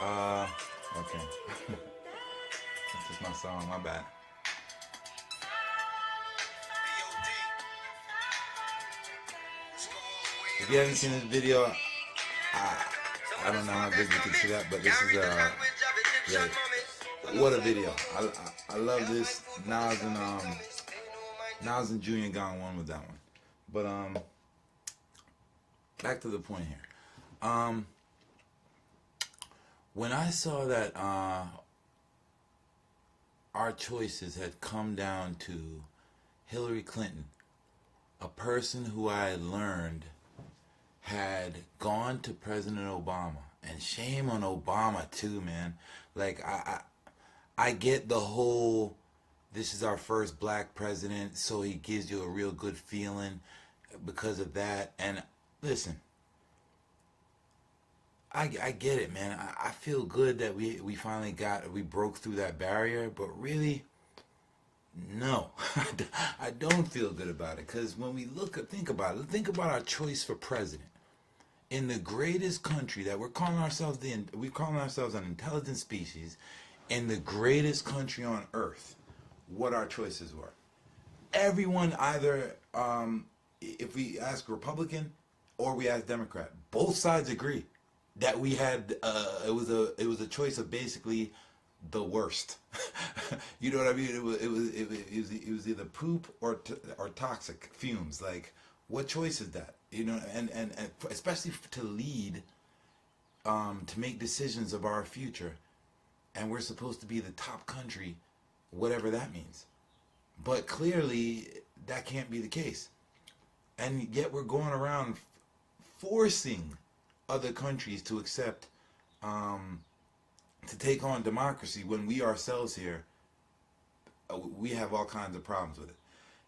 Uh, okay. That's just my song, my bad. If you haven't seen this video, I, I don't know how big you can see that, but this is, yeah, what a video. I love this. Nas and Junior gone one with that one. But, back to the point here. When I saw that, our choices had come down to Hillary Clinton, a person who I had learned had gone to President Obama, and shame on Obama too, man. Like I get the whole this is our first black president, so he gives you a real good feeling because of that. And listen, I get it, man. I feel good that we finally we broke through that barrier, but really, no, I don't feel good about it. Because when we think about it, think about our choice for president in the greatest country that we're calling ourselves an intelligent species in the greatest country on earth. What our choices were. Everyone either, if we ask Republican or we ask Democrat, both sides agree that we had it was a choice of basically the worst. You know what I mean? It was either poop or toxic fumes. Like, what choice is that? You know, and especially to lead, to make decisions of our future, and we're supposed to be the top country, whatever that means. But clearly, that can't be the case, and yet we're going around forcing other countries to accept, to take on democracy when we ourselves here, we have all kinds of problems with it.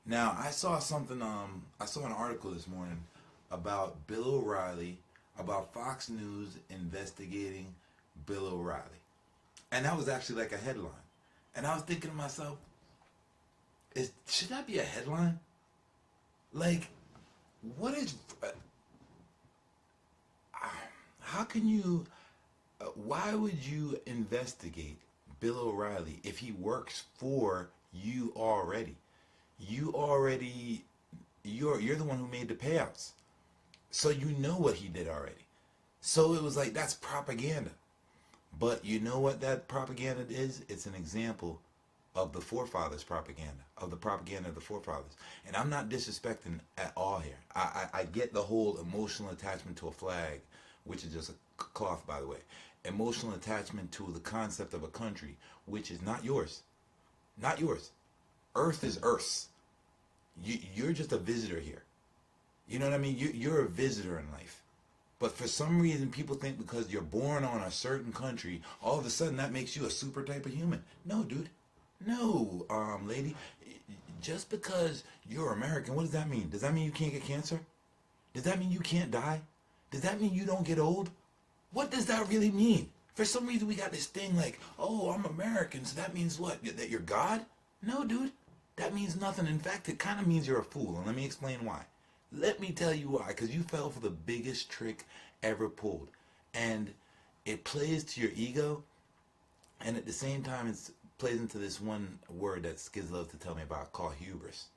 Now, I saw something, I saw an article this morning about Bill O'Reilly, about Fox News investigating Bill O'Reilly. And that was actually like a headline. And I was thinking to myself, should that be a headline? Like, what is, how can you, why would you investigate Bill O'Reilly if he works for you already? You're the one who made the payouts. So you know what he did already. So it was like, that's propaganda. But you know what that propaganda is? It's an example of the forefathers propaganda, of the propaganda of the forefathers. And I'm not disrespecting at all here. I get the whole emotional attachment to a flag, which is just a cloth, by the way. Emotional attachment to the concept of a country, which is not yours. Not yours. Earth is Earth's. You're just a visitor here. You know what I mean? You're a visitor in life. But for some reason, people think because you're born on a certain country, all of a sudden that makes you a super type of human. No, dude. No, lady. Just because you're American, what does that mean? Does that mean you can't get cancer? Does that mean you can't die? Does that mean you don't get old? What does that really mean? For some reason, we got this thing like, oh, I'm American, so that means what? That you're God? No, dude. That means nothing. In fact, it kind of means you're a fool, and let me explain why. Let me tell you why, because you fell for the biggest trick ever pulled. And it plays to your ego, and at the same time, it plays into this one word that Skiz loves to tell me about called hubris.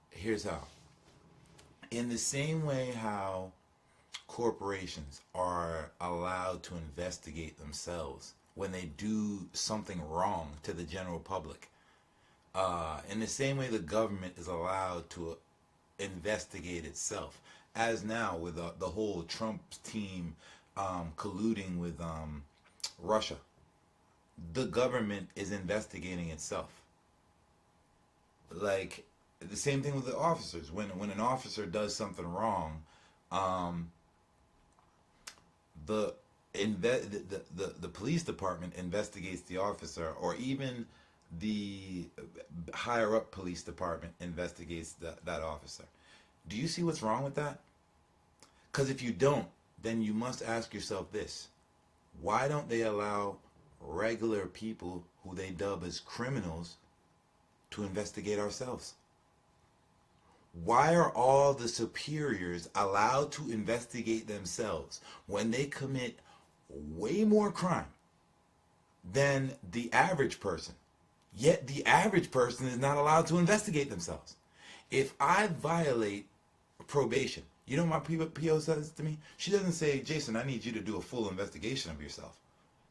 Here's how. In the same way how corporations are allowed to investigate themselves when they do something wrong to the general public, in the same way the government is allowed to investigate itself, as now with the whole Trump team colluding with Russia. The government is investigating itself. Like, the same thing with the officers. When an officer does something wrong, the police department investigates the officer, or even the higher up police department investigates that officer. Do you see what's wrong with that? Because if you don't, then you must ask yourself this: why don't they allow regular people who they dub as criminals to investigate ourselves? Why are all the superiors allowed to investigate themselves when they commit way more crime than the average person. Yet the average person is not allowed to investigate themselves. If I violate probation, you know what my PO says to me? She doesn't say, Jason, I need you to do a full investigation of yourself.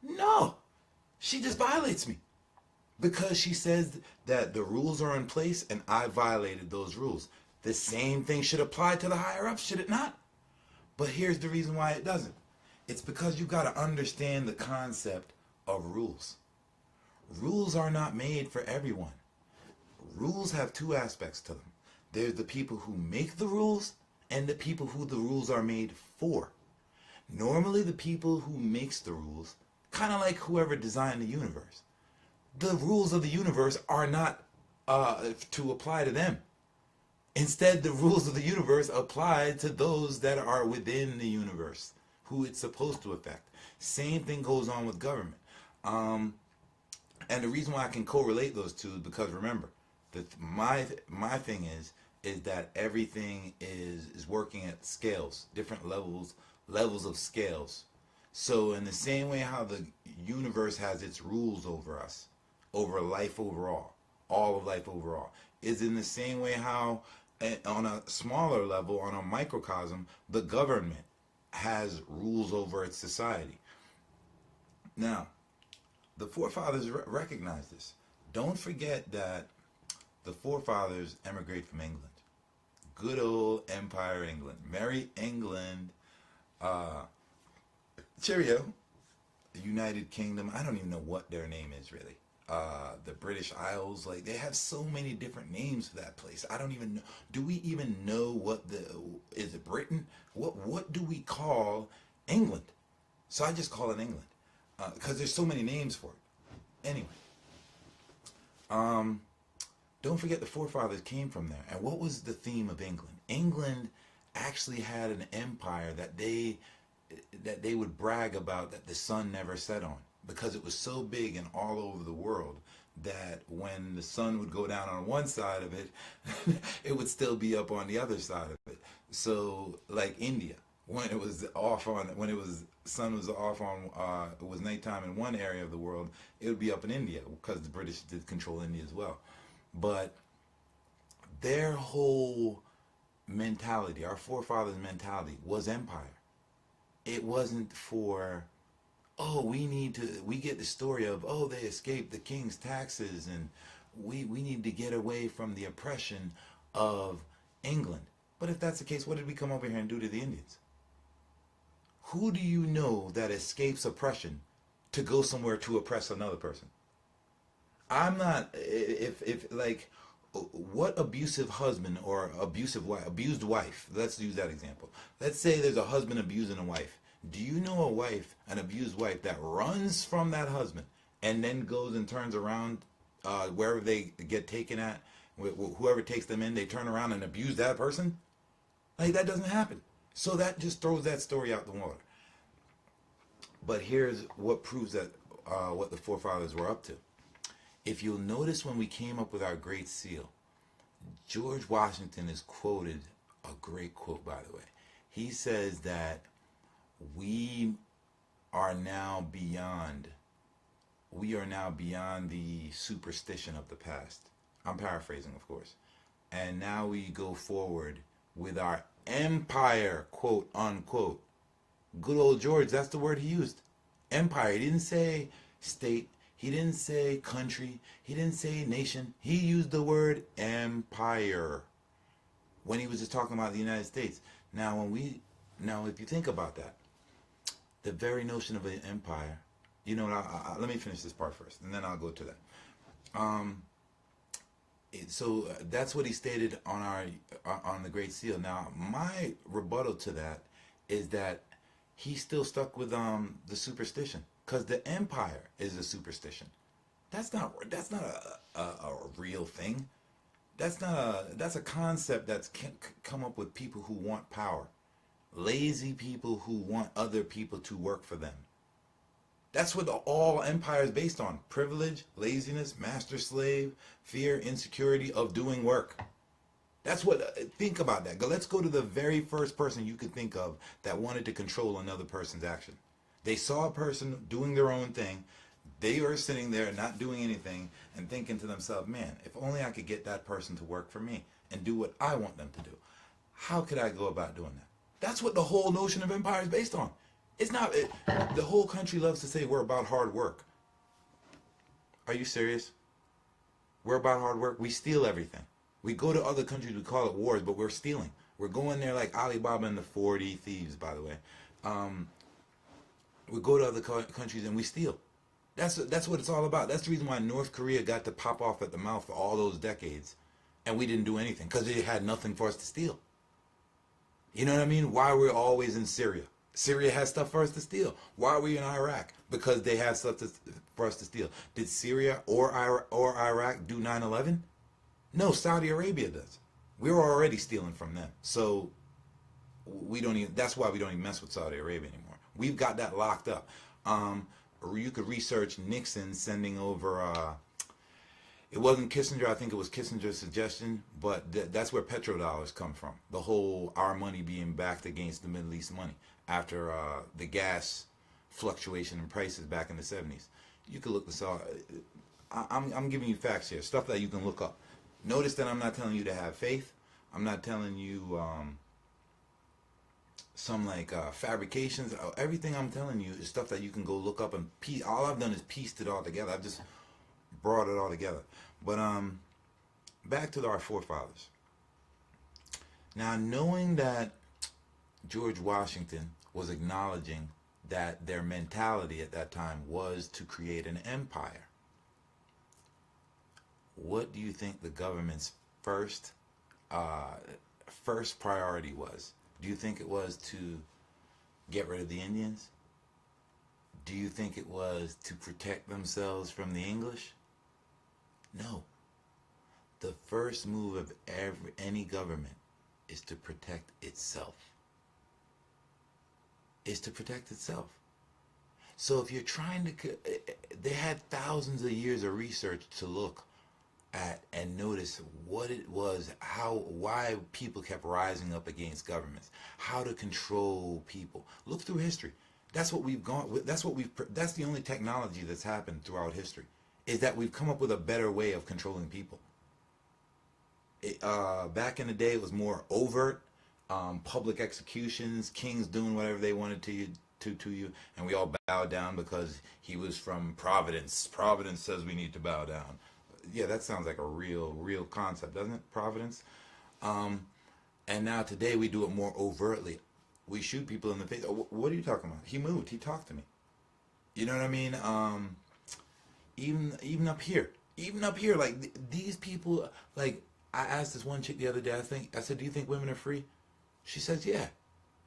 No, she just violates me because she says that the rules are in place and I violated those rules. The same thing should apply to the higher ups, should it not? But here's the reason why it doesn't. It's because you got to understand the concept of rules. Rules are not made for everyone. Rules have two aspects to them. There's the people who make the rules and the people who the rules are made for. Normally the people who makes the rules, kind of like whoever designed the universe, the rules of the universe are not to apply to them. Instead, the rules of the universe apply to those that are within the universe, who it's supposed to affect. Same thing goes on with government. And the reason why I can correlate those two is because, remember, my thing is that everything is working at scales, different levels of scales. So in the same way how the universe has its rules over us, over life overall, all of life overall, is in the same way how on a smaller level, on a microcosm, the government has rules over its society. Now, the forefathers recognize this. Don't forget that the forefathers emigrated from England. Good old Empire England. Merry England. Cheerio. The United Kingdom. I don't even know what their name is really. The British Isles. Like, they have so many different names for that place. I don't even know. Do we even know what is it Britain? What do we call England? So I just call it England. Because there's so many names for it. Anyway, don't forget the forefathers came from there. And what was the theme of England? England actually had an empire that they would brag about that the sun never set on, because it was so big and all over the world that when the sun would go down on one side of it, it would still be up on the other side of it. So like India, when it was sun was off on, it was nighttime in one area of the world, it would be up in India, because the British did control India as well. But their whole mentality, our forefathers' mentality, was empire. It wasn't for, we get the story of, they escaped the king's taxes and we need to get away from the oppression of England. But if that's the case, what did we come over here and do to the Indians? Who do you know that escapes oppression to go somewhere to oppress another person? I'm not, if like, what abusive husband or abused wife, let's use that example. Let's say there's a husband abusing a wife. Do you know an abused wife that runs from that husband and then goes and turns around wherever they get taken at, whoever takes them in, they turn around and abuse that person? Like, that doesn't happen. So that just throws that story out the water. But here's what proves that what the forefathers were up to. If you'll notice, when we came up with our Great Seal, George Washington is quoted, a great quote by the way. He says that we are now beyond the superstition of the past. I'm paraphrasing, of course. And now we go forward with our empire, quote unquote. Good old George, that's the word he used. Empire. He didn't say state. He didn't say country. He didn't say nation. He used the word empire when he was just talking about the United States. Now, if you think about that, the very notion of an empire, let me finish this part first, and then I'll go to that. So that's what he stated on the Great Seal. Now, my rebuttal to that is that he's still stuck with the superstition, because the empire is a superstition. That's not a real thing. That's a concept that's come up with people who want power, lazy people who want other people to work for them. That's what all empire is based on: privilege, laziness, master slave, fear, insecurity of doing work. That's what, think about that. Let's go to the very first person you could think of that wanted to control another person's action. They saw a person doing their own thing. They were sitting there not doing anything and thinking to themselves, man, if only I could get that person to work for me and do what I want them to do. How could I go about doing that? That's what the whole notion of empire is based on. It's not, the whole country loves to say we're about hard work. Are you serious? We're about hard work. We steal everything. We go to other countries, we call it wars, but we're stealing. We're going there like Alibaba and the 40 thieves, by the way. We go to other countries and we steal. That's what it's all about. That's the reason why North Korea got to pop off at the mouth for all those decades, and we didn't do anything because they had nothing for us to steal. You know what I mean? Why we're always in Syria? Syria has stuff for us to steal. Why are we in Iraq? Because they have stuff for us to steal. Did Syria or Iraq do 9/11? No, Saudi Arabia does. We're already stealing from them. So we don't even. That's why we don't even mess with Saudi Arabia anymore. We've got that locked up. You could research Nixon sending over. It wasn't Kissinger. I think it was Kissinger's suggestion, but that's where petrodollars come from. The whole our money being backed against the Middle East money after the gas fluctuation in prices back in the 70s. You can look this up. I'm giving you facts here, stuff that you can look up. Notice that I'm not telling you to have faith. I'm not telling you some like fabrications. Everything I'm telling you is stuff that you can go look up and piece. All I've done is pieced it all together. I've just brought it all together. But back to our forefathers. Now, knowing that George Washington was acknowledging that their mentality at that time was to create an empire, what do you think the government's first priority was? Do you think it was to get rid of the Indians? Do you think it was to protect themselves from the English? No. The first move of any government is to protect itself. Is to protect itself. So if you're trying to, they had thousands of years of research to look at and notice what it was, why people kept rising up against governments, how to control people. Look through history. That's what we've gone. That's the only technology that's happened throughout history, is that we've come up with a better way of controlling people. Back in the day, it was more overt, public executions, kings doing whatever they wanted to you, and we all bowed down because he was from Providence. Providence says we need to bow down. Yeah, that sounds like a real concept, doesn't it? Providence. And now today we do it more overtly. We shoot people in the face. Oh, what are you talking about? He moved. He talked to me. You know what I mean? Even up here, like these people. Like I asked this one chick the other day. I said, "Do you think women are free?" She says, "Yeah."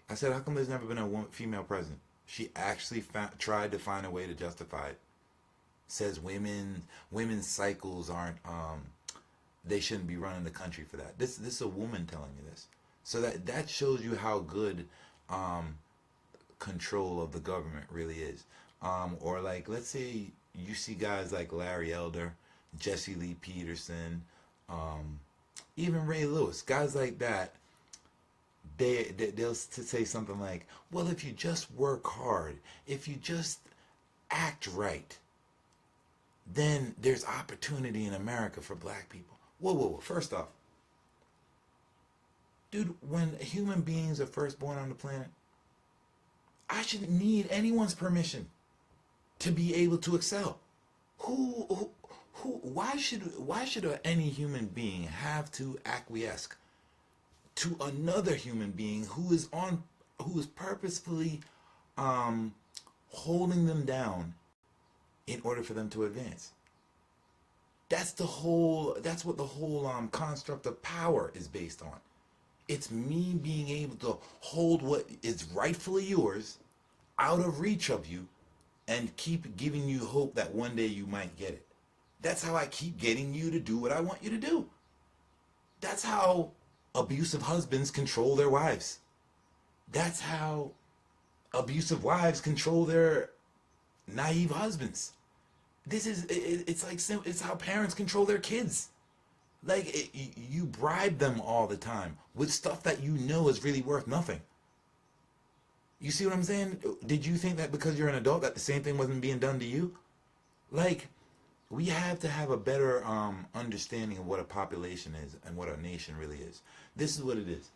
I said, "How come there's never been a female president?" She actually tried to find a way to justify it. Says women's cycles aren't they shouldn't be running the country for that. This is a woman telling you this. So that shows you how good control of the government really is. Or like, let's say you see guys like Larry Elder, Jesse Lee Peterson, even Ray Lewis, guys like that. They'll say something like, well, if you just work hard, if you just act right, then there's opportunity in America for black people. Whoa. First off, dude, when human beings are first born on the planet, I shouldn't need anyone's permission to be able to excel. Why should any human being have to acquiesce to another human being who is purposefully holding them down in order for them to advance? That's what the whole construct of power is based on. It's me being able to hold what is rightfully yours out of reach of you and keep giving you hope that one day you might get it. That's how I keep getting you to do what I want you to do. That's how abusive husbands control their wives. That's how abusive wives control their naive husbands. It's how parents control their kids. Like, you bribe them all the time with stuff that you know is really worth nothing. You see what I'm saying? Did you think that because you're an adult that the same thing wasn't being done to you? Like, we have to have a better understanding of what a population is and what a nation really is. This is what it is.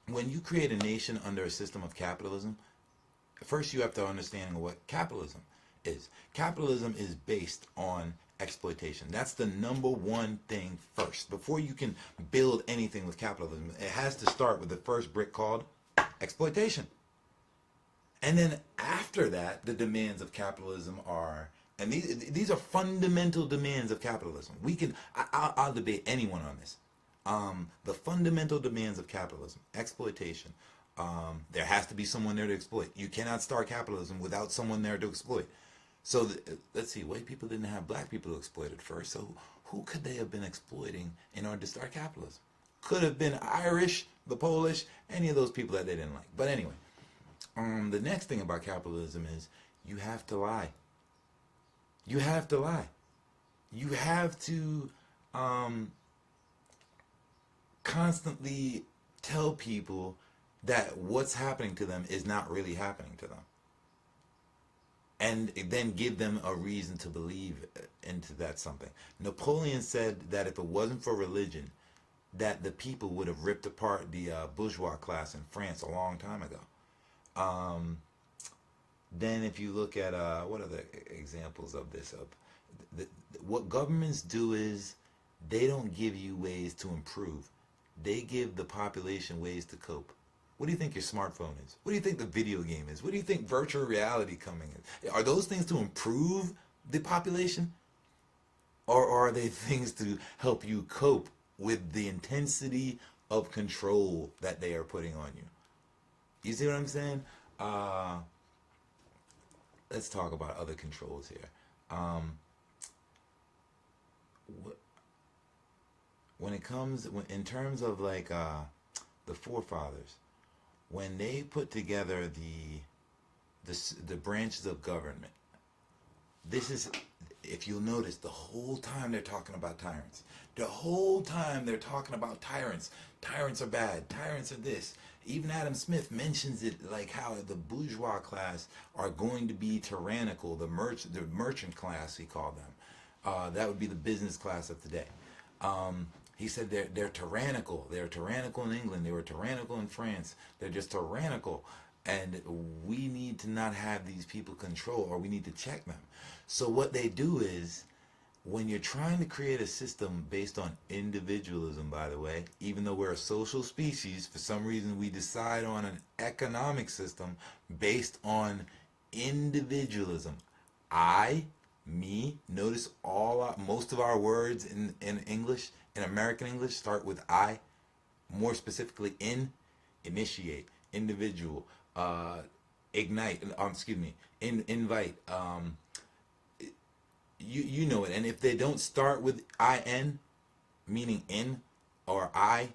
When you create a nation under a system of capitalism, first you have to understand what capitalism is. Capitalism is based on exploitation. That's the number one thing first. Before you can build anything with capitalism, it has to start with the first brick called exploitation. And then after that, the demands of capitalism are, and these are fundamental demands of capitalism. I'll debate anyone on this. The fundamental demands of capitalism, exploitation. There has to be someone there to exploit. You cannot start capitalism without someone there to exploit. So let's see, white people didn't have black people to exploit at first. So who could they have been exploiting in order to start capitalism? Could have been Irish, the Polish, any of those people that they didn't like. But anyway. The next thing about capitalism is you have to lie. You have to lie. You have to constantly tell people that what's happening to them is not really happening to them. And then give them a reason to believe into that something. Napoleon said that if it wasn't for religion, that the people would have ripped apart the bourgeois class in France a long time ago. Then if you look at what are the examples of this? What governments do is they don't give you ways to improve. They give the population ways to cope. What do you think your smartphone is? What do you think the video game is? What do you think virtual reality coming is? Are those things to improve the population? Or are they things to help you cope with the intensity of control that they are putting on you? You see what I'm saying? Let's talk about other controls here. When it comes, in terms of like the forefathers, when they put together the branches of government, this is, if you'll notice, the whole time they're talking about tyrants. The whole time they're talking about tyrants. Tyrants are bad. Tyrants are this. Even Adam Smith mentions it, like how the bourgeois class are going to be tyrannical. The merchant class, he called them. That would be the business class of today. He said they're tyrannical. They're tyrannical in England. They were tyrannical in France. They're just tyrannical. And we need to not have these people control, or we need to check them. So what they do is, when you're trying to create a system based on individualism, by the way, even though we're a social species, for some reason we decide on an economic system based on individualism. I, me, notice most of our words in English, in American English, start with I. More specifically, initiate, individual, ignite, invite, you know it. And if they don't start with in, meaning in, or I,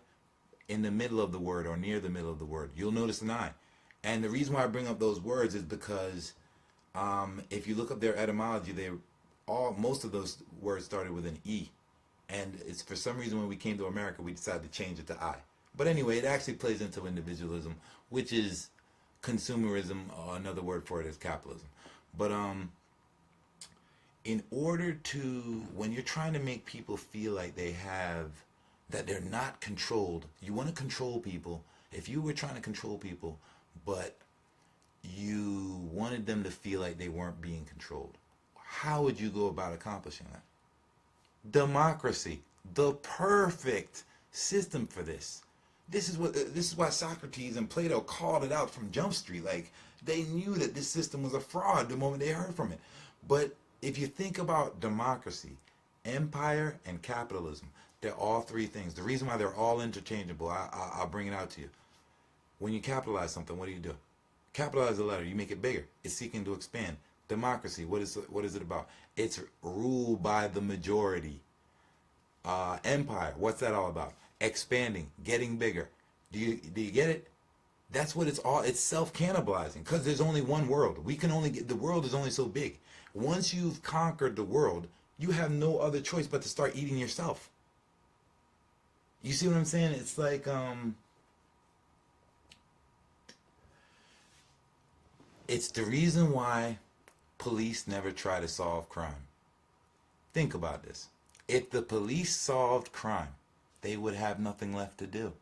in the middle of the word or near the middle of the word, you'll notice an I. And the reason why I bring up those words is because if you look up their etymology, most of those words started with an E. And it's for some reason when we came to America, we decided to change it to I. But anyway, it actually plays into individualism, which is consumerism, another word for it is capitalism. But in order to, when you're trying to make people feel like that they're not controlled, you want to control people. If you were trying to control people, but you wanted them to feel like they weren't being controlled, how would you go about accomplishing that? Democracy, the perfect system for this. This is why Socrates and Plato called it out from Jump Street. Like, they knew that this system was a fraud the moment they heard from it. But if you think about democracy, empire, and capitalism, they're all three things. The reason why they're all interchangeable, I'll bring it out to you. When you capitalize something, what do? Capitalize a letter, you make it bigger. It's seeking to expand. Democracy, what is it about? It's ruled by the majority. Empire, what's that all about? Expanding, getting bigger. Do you get it? That's what it's all. It's self-cannibalizing, because there's only one world. The world is only so big. Once you've conquered the world, you have no other choice but to start eating yourself. You see what I'm saying? It's like It's the reason why police never try to solve crime. Think about this. If the police solved crime, they would have nothing left to do.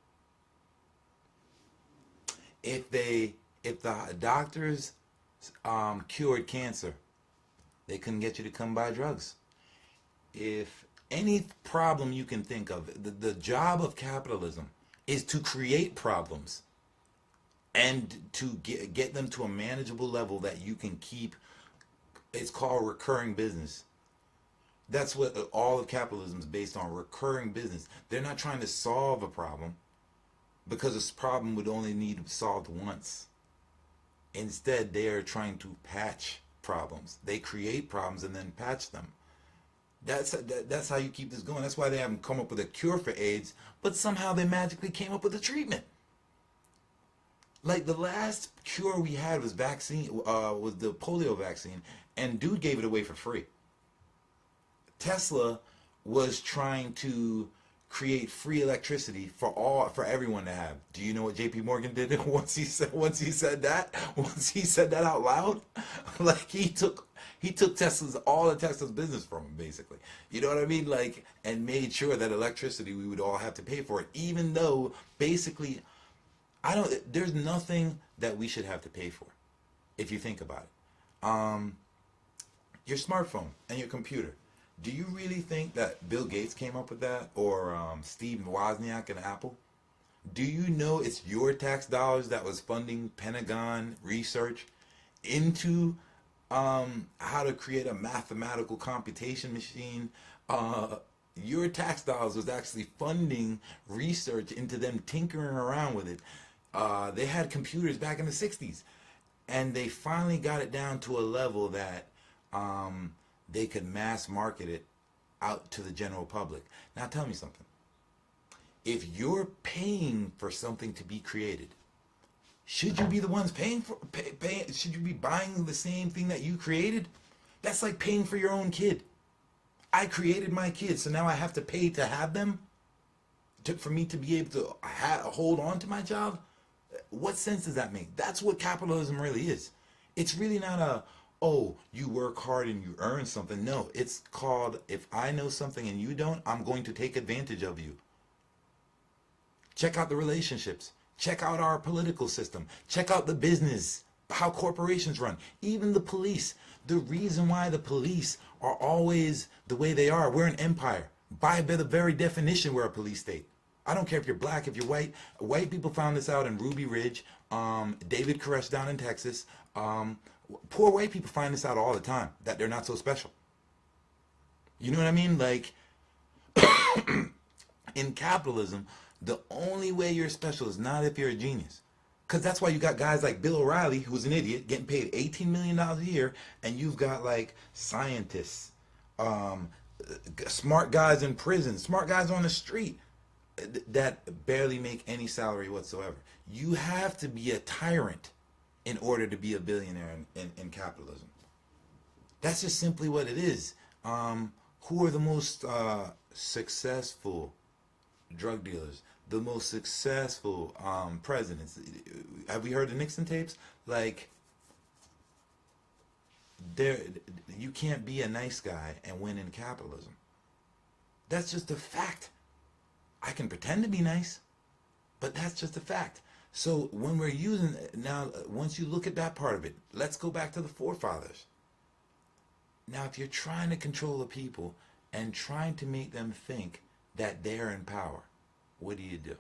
If the doctors cured cancer, they couldn't get you to come buy drugs. If any problem you can think of, the job of capitalism is to create problems and to get them to a manageable level that you can keep. It's called recurring business. That's what all of capitalism is based on, recurring business. They're not trying to solve a problem because this problem would only need to be solved once. Instead, they are trying to patch problems. They create problems and then patch them. That's how you keep this going. That's why they haven't come up with a cure for AIDS, but somehow they magically came up with a treatment. Like the last cure we had was was the polio vaccine, and dude gave it away for free. Tesla was trying to create free electricity for everyone to have. Do you know what JP Morgan did once he said that out loud? Like he took all of Tesla's business from him, basically. You know what I mean? Like, and made sure that electricity we would all have to pay for it, even though basically there's nothing that we should have to pay for, if you think about it. Your smartphone and your computer. Do you really think that Bill Gates came up with that, or Steve Wozniak and Apple? Do you know it's your tax dollars that was funding Pentagon research into how to create a mathematical computation machine? Your tax dollars was actually funding research into them tinkering around with it. They had computers back in the 60s, and they finally got it down to a level that they could mass market it out to the general public. Now tell me something. If you're paying for something to be created, should you be the ones paying for should you be buying the same thing that you created? That's like paying for your own kid. I created my kids, so now I have to pay to have them, for me to be able to hold on to my child? What sense does that make? That's what capitalism really is. It's really not oh, you work hard and you earn something. No, it's called, if I know something and you don't, I'm going to take advantage of you. Check out the relationships. Check out our political system. Check out the business, how corporations run. Even the police. The reason why the police are always the way they are, we're an empire. By the very definition, we're a police state. I don't care if you're black, if you're white. White people found this out in Ruby Ridge, David Koresh down in Texas. Poor white people find this out all the time, that they're not so special. You know what I mean? Like, in capitalism, the only way you're special is not if you're a genius. Because that's why you got guys like Bill O'Reilly, who's an idiot, getting paid $18 million a year, and you've got like scientists, smart guys in prison, smart guys on the street that barely make any salary whatsoever. You have to be a tyrant in order to be a billionaire in capitalism. That's just simply what it is. Who are the most successful drug dealers? The most successful presidents? Have we heard the Nixon tapes? Like, you can't be a nice guy and win in capitalism. That's just a fact. I can pretend to be nice, but that's just a fact. So when we're using, now, once you look at that part of it, let's go back to the forefathers. Now, if you're trying to control the people and trying to make them think that they're in power, what do?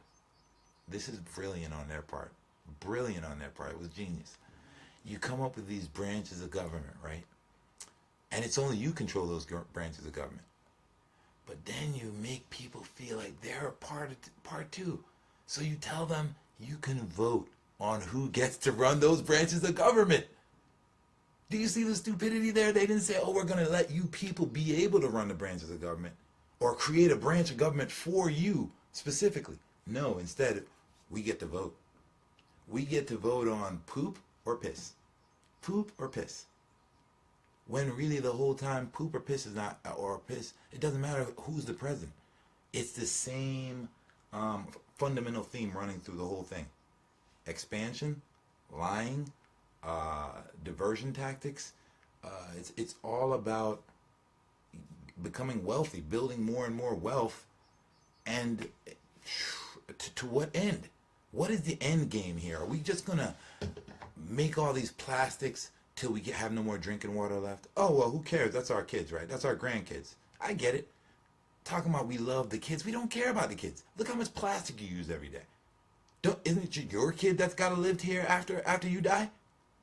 This is brilliant on their part. Brilliant on their part. It was genius. You come up with these branches of government, right? And it's only you control those branches of government. But then you make people feel like they're a part too. So you tell them you can vote on who gets to run those branches of government. Do you see the stupidity there? They didn't say, oh, we're going to let you people be able to run the branches of government or create a branch of government for you specifically. No, instead, we get to vote. We get to vote on poop or piss. Poop or piss. When really the whole time poop or piss is not, or piss, it doesn't matter who's the president. It's the same fundamental theme running through the whole thing. Expansion, lying, diversion tactics. It's all about becoming wealthy, building more and more wealth, and to what end? What is the end game here? Are we just gonna make all these plastics till we have no more drinking water left? Oh well, who cares? That's our kids, right? That's our grandkids. I get it. Talking about we love the kids, we don't care about the kids. Look how much plastic you use every day. Isn't it your kid that's got to live here after you die?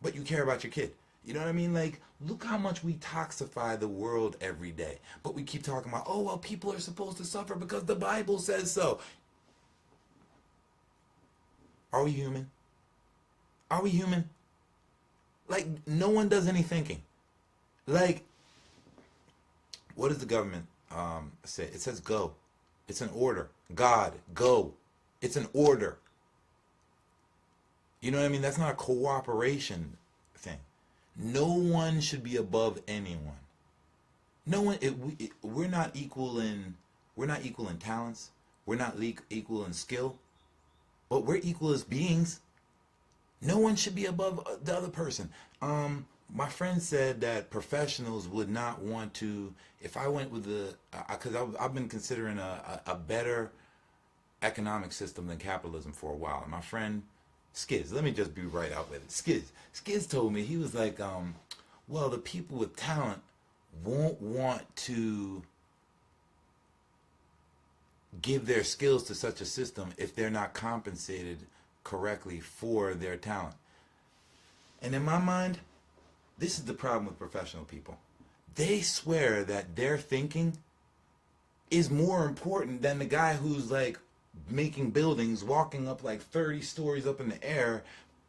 But you care about your kid. You know what I mean? Like, look how much we toxify the world every day. But we keep talking about, oh, well, people are supposed to suffer because the Bible says so. Are we human? Are we human? Like, no one does any thinking. Like, what does the government say? It says go. It's an order. God, go. It's an order. You know what I mean? That's not a cooperation thing. No one should be above anyone. No one. We're not equal in. We're not equal in talents. We're not equal in skill. But we're equal as beings. No one should be above the other person. My friend said that professionals would not want to. If I went with because I've been considering a better economic system than capitalism for a while. And my friend Skiz, let me just be right out with it. Skiz told me, he was like, well, the people with talent won't want to give their skills to such a system if they're not compensated correctly for their talent. And in my mind, this is the problem with professional people. They swear that their thinking is more important than the guy who's like making buildings, walking up like 30 stories up in the air,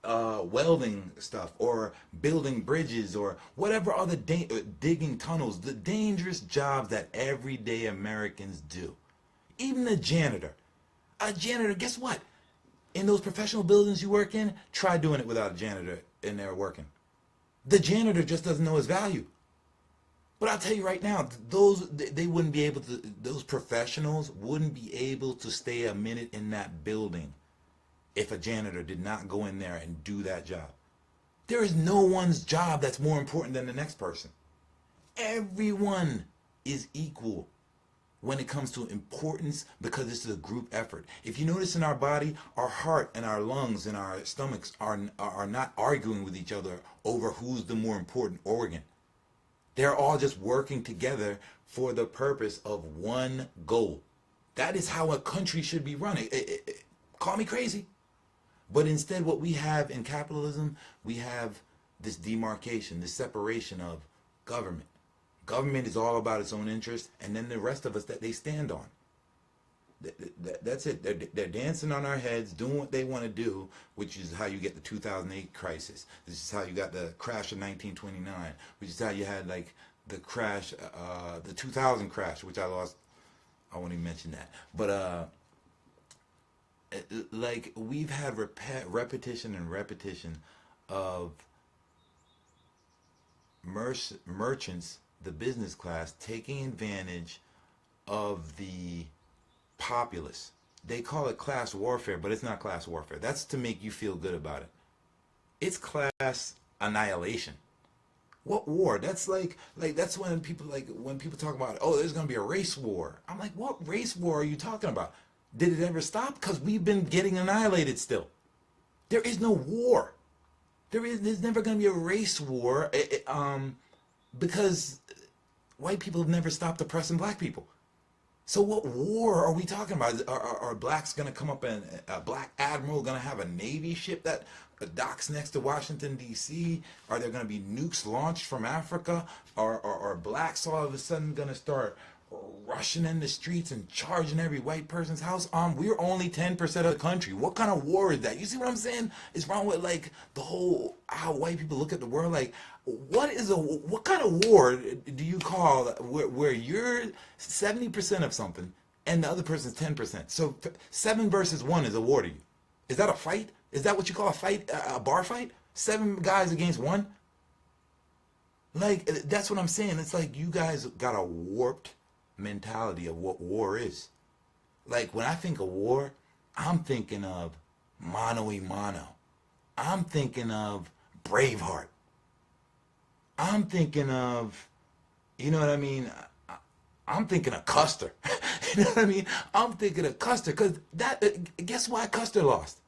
welding stuff, or building bridges, or whatever other digging tunnels, the dangerous jobs that everyday Americans do. Even a janitor. A janitor, guess what? In those professional buildings you work in, try doing it without a janitor in there working. The janitor just doesn't know his value. But I'll tell you right now, they wouldn't be able to, those professionals wouldn't be able to stay a minute in that building if a janitor did not go in there and do that job. There is no one's job that's more important than the next person. Everyone is equal when it comes to importance because this is a group effort. If you notice in our body, our heart and our lungs and our stomachs are not arguing with each other over who's the more important organ. They're all just working together for the purpose of one goal. That is how a country should be running. Call me crazy. But instead, what we have in capitalism, we have this demarcation, this separation of government. Government is all about its own interest, and then the rest of us that they stand on. That's it. They're dancing on our heads, doing what they want to do, which is how you get the 2008 crisis. This is how you got the crash of 1929, which is how you had like the crash, the 2000 crash, which I lost. I won't even mention that. But like we've had repetition and repetition of merchants, the business class, taking advantage of the populace. They call it class warfare, but it's not class warfare. That's to make you feel good about it. It's class annihilation. What war? That's like that's when people talk about, oh, there's going to be a race war. I'm like, what race war are you talking about? Did it ever stop? Because we've been getting annihilated still. There is no war. There's never going to be a race war because white people have never stopped oppressing black people. So what war are we talking about? Are blacks going to come up and a black admiral going to have a Navy ship that docks next to Washington, D.C.? Are there going to be nukes launched from Africa? Are blacks all of a sudden going to start rushing in the streets and charging every white person's house? We're only 10% of the country. What kind of war is that? You see what I'm saying? It's wrong with like the whole how white people look at the world. Like, what kind of war do you call where you're 70% of something and the other person's 10%? So 7 versus 1 is a war to you. Is that a fight? Is that what you call a fight? A bar fight? 7 guys against 1? Like, that's what I'm saying. It's like you guys got a warped mentality of what war is. Like, when I think of war, I'm thinking of mano a mano. I'm thinking of Braveheart. I'm thinking of, you know what I mean? I'm thinking of Custer. You know what I mean? I'm thinking of Custer because that. Guess why Custer lost?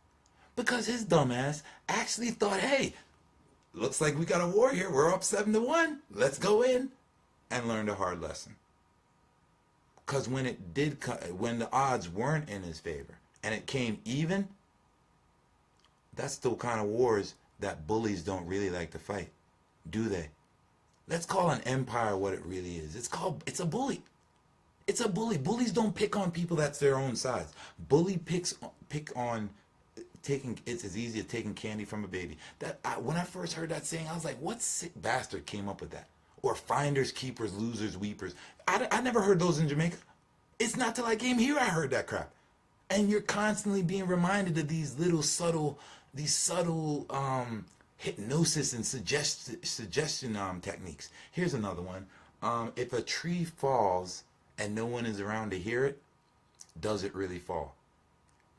Because his dumbass actually thought, hey, looks like we got a war here. We're up 7-1. Let's go in and learn a hard lesson. Because when it did, when the odds weren't in his favor and it came even, that's the kind of wars that bullies don't really like to fight, do they? Let's call an empire what it really is. It's a bully. It's a bully. Bullies don't pick on people that's their own size. Pick on taking. It's as easy as taking candy from a baby. When I first heard that saying, I was like, what sick bastard came up with that? Or finders, keepers, losers, weepers. I never heard those in Jamaica. It's not till I came here I heard that crap. And you're constantly being reminded of these little subtle hypnosis and suggestion techniques. Here's another one. If a tree falls and no one is around to hear it, does it really fall?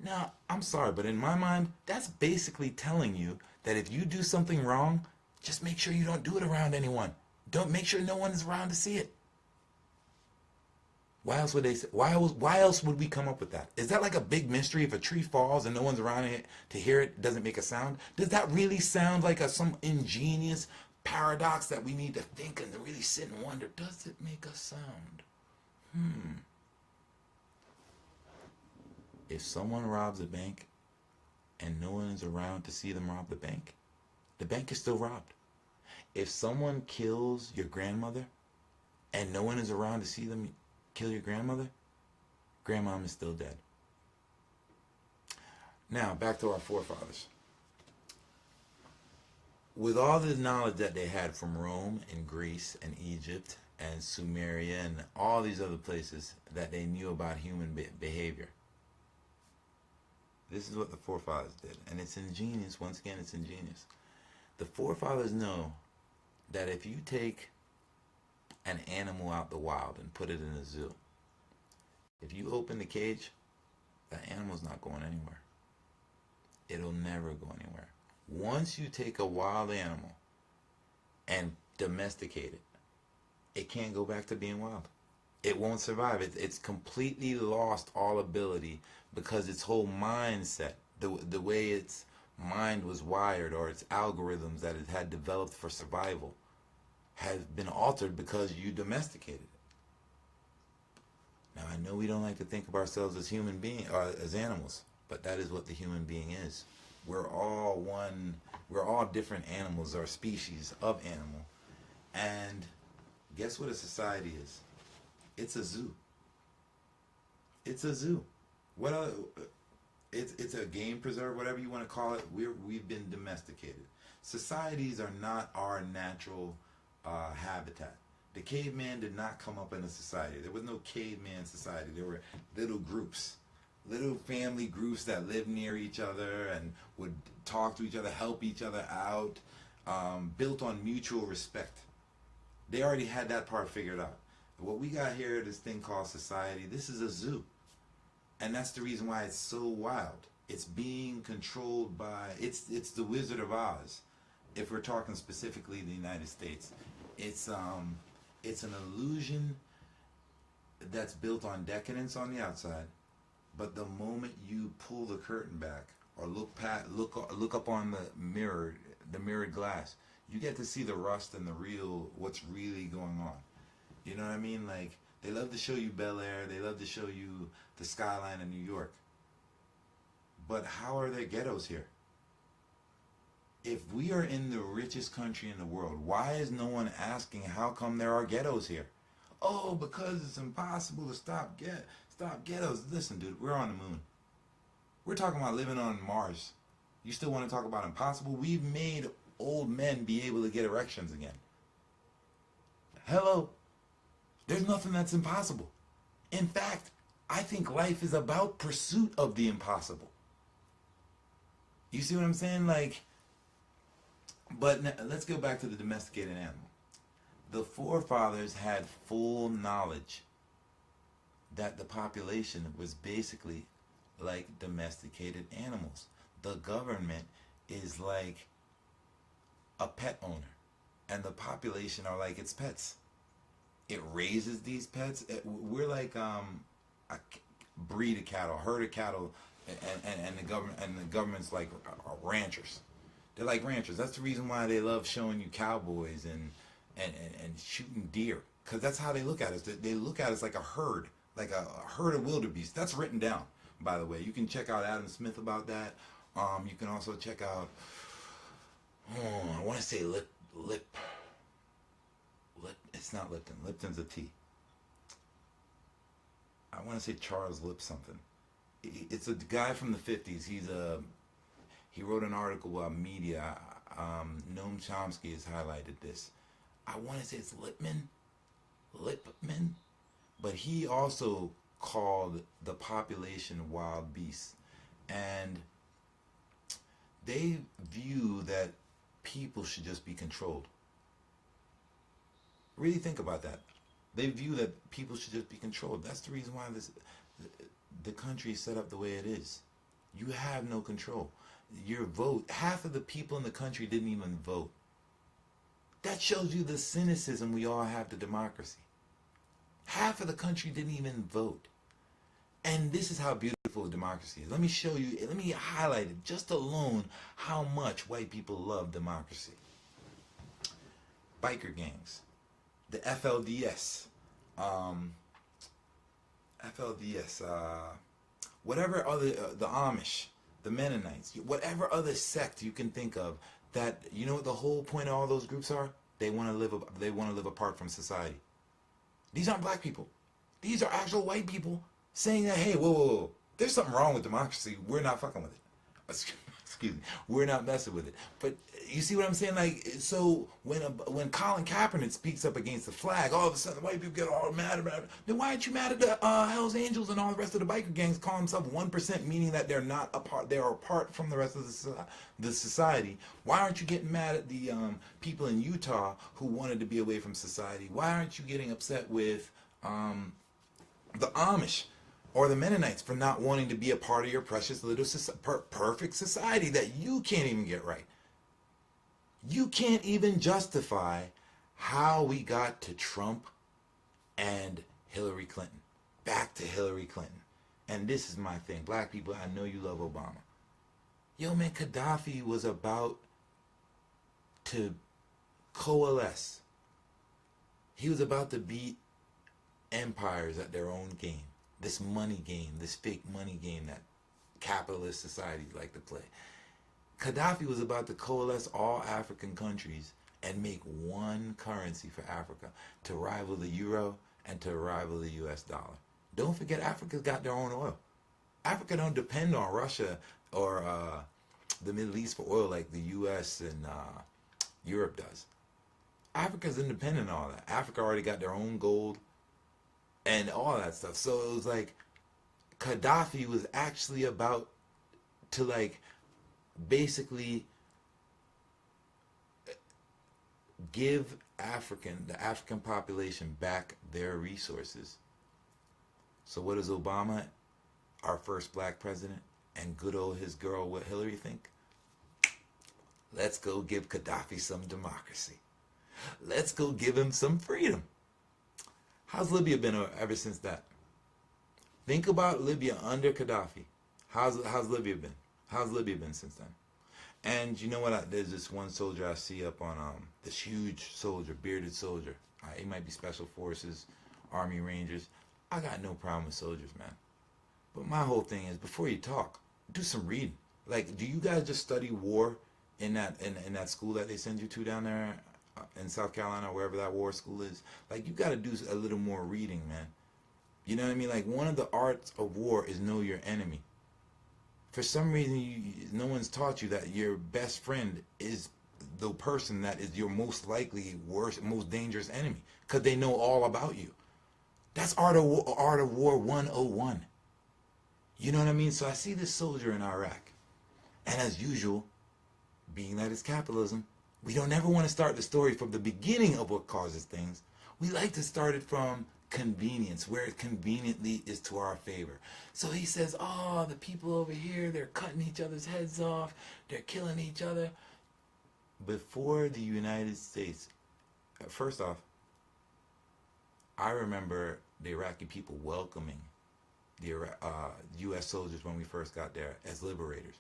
Now, I'm sorry, but in my mind, that's basically telling you that if you do something wrong, just make sure you don't do it around anyone. Don't make sure no one is around to see it. Why else would they say, why else would we come up with that? Is that like a big mystery? If a tree falls and no one's around it to hear it, doesn't make a sound? Does that really sound like some ingenious paradox that we need to think and to really sit and wonder? Does it make a sound? If someone robs a bank and no one is around to see them rob the bank is still robbed. If someone kills your grandmother and no one is around to see them kill your grandmother, grandmom is still dead. Now, back to our forefathers. With all the knowledge that they had from Rome and Greece and Egypt and Sumeria and all these other places that they knew about human behavior, this is what the forefathers did. And it's ingenious. Once again, it's ingenious. The forefathers know that if you take an animal out the wild and put it in a zoo, if you open the cage, that animal's not going anywhere. It'll never go anywhere. Once you take a wild animal and domesticate it, it can't go back to being wild. It won't survive. It's completely lost all ability because its whole mindset, the way its mind was wired or its algorithms that it had developed for survival, has been altered because you domesticated it. Now, I know we don't like to think of ourselves as human beings or as animals, but that is what the human being is. We're all one. We're all different animals or species of animal. And guess what a society is? It's a zoo. It's a zoo. What? It's a game preserve, whatever you want to call it. We've been domesticated. Societies are not our natural habitat. The caveman did not come up in a society. There was no caveman society. There were little groups, little family groups that lived near each other and would talk to each other, help each other out, built on mutual respect. They already had that part figured out. What we got here, this thing called society, this is a zoo. And that's the reason why it's so wild. It's being controlled by, it's the Wizard of Oz. If we're talking specifically the United States, it's an illusion that's built on decadence on the outside, but the moment you pull the curtain back or look up on the mirrored glass, you get to see the rust and what's really going on. You know what I mean? Like, they love to show you Bel Air, they love to show you the skyline of New York, but how are there ghettos here? If we are in the richest country in the world, why is no one asking how come there are ghettos here? Oh, because it's impossible to stop ghettos. Listen, dude, we're on the moon. We're talking about living on Mars. You still want to talk about impossible? We've made old men be able to get erections again. Hello. There's nothing that's impossible. In fact, I think life is about pursuit of the impossible. You see what I'm saying? Like, but let's go back to the domesticated animal. The forefathers had full knowledge that the population was basically like domesticated animals. The government is like a pet owner. and the population are like its pets. It raises these pets. We're like a breed of cattle, herd of cattle, and the government's like ranchers. They're like ranchers. That's the reason why they love showing you cowboys and shooting deer, because that's how they look at us. They look at us like a herd of wildebeest. That's written down, by the way. You can check out Adam Smith about that. You can also check out, I want to say Lip. It's not Lipton. Lipton's a T. I want to say Charles Lip something. It's a guy from the 50s. He wrote an article about media. Noam Chomsky has highlighted this. I want to say it's Lipman, but he also called the population wild beasts, and they view that people should just be controlled. Really think about that. They view that people should just be controlled. That's the reason why the country is set up the way it is. You have no control. Your vote, half of the people in the country didn't even vote. That shows you the cynicism we all have to democracy. Half of the country didn't even vote. And this is how beautiful democracy is. Let me show you, let me highlight it just alone how much white people love democracy. Biker gangs. The FLDS, whatever other, the Amish, the Mennonites, whatever other sect you can think of, that, you know what the whole point of all those groups are? They want to live apart from society. These aren't black people. These are actual white people saying that, hey, whoa, there's something wrong with democracy. We're not fucking with it. Excuse me. We're not messing with it. But you see what I'm saying? Like, so when Colin Kaepernick speaks up against the flag, all of a sudden the white people get all mad about it. Then why aren't you mad at the Hells Angels and all the rest of the biker gangs calling themselves 1%, meaning that they're not apart, they are apart from the rest of the society? Why aren't you getting mad at the people in Utah who wanted to be away from society? Why aren't you getting upset with the Amish or the Mennonites for not wanting to be a part of your precious little perfect society that you can't even get right? You can't even justify how we got to Trump and Hillary Clinton. Back to Hillary Clinton. And this is my thing. Black people, I know you love Obama. Yo, man, Gaddafi was about to coalesce. He was about to beat empires at their own game. This money game, this fake money game that capitalist societies like to play. Gaddafi was about to coalesce all African countries and make one currency for Africa to rival the euro and to rival the US dollar. Don't forget, Africa's got their own oil. Africa don't depend on Russia or the Middle East for oil like the US and Europe does. Africa's independent of all that. Africa already got their own gold and all that stuff. So it was like Gaddafi was actually about to like basically give the African population back their resources. So what does Obama, our first black president, and good old his girl, what Hillary think? Let's go give Gaddafi some democracy. Let's go give him some freedom. How's Libya been ever since that? Think about Libya under Gaddafi. How's Libya been? How's Libya been since then? And you know what? There's this one soldier I see up on this huge soldier, bearded soldier. He might be Special Forces, Army Rangers. I got no problem with soldiers, man. But my whole thing is, before you talk, do some reading. Like, do you guys just study war in that school that they send you to down there in South Carolina, or wherever that war school is? Like, you got to do a little more reading, man. You know what I mean? Like, one of the arts of war is know your enemy. For some reason, no one's taught you that your best friend is the person that is your most likely worst, most dangerous enemy, because they know all about you. That's Art of War 101. You know what I mean? So I see this soldier in Iraq, and as usual, being that it's capitalism, we don't ever want to start the story from the beginning of what causes things. We like to start it from convenience, where it conveniently is to our favor. So he says, oh, the people over here, they're cutting each other's heads off, they're killing each other. Before the United States First off, I remember the Iraqi people welcoming the U.S. soldiers when we first got there as liberators.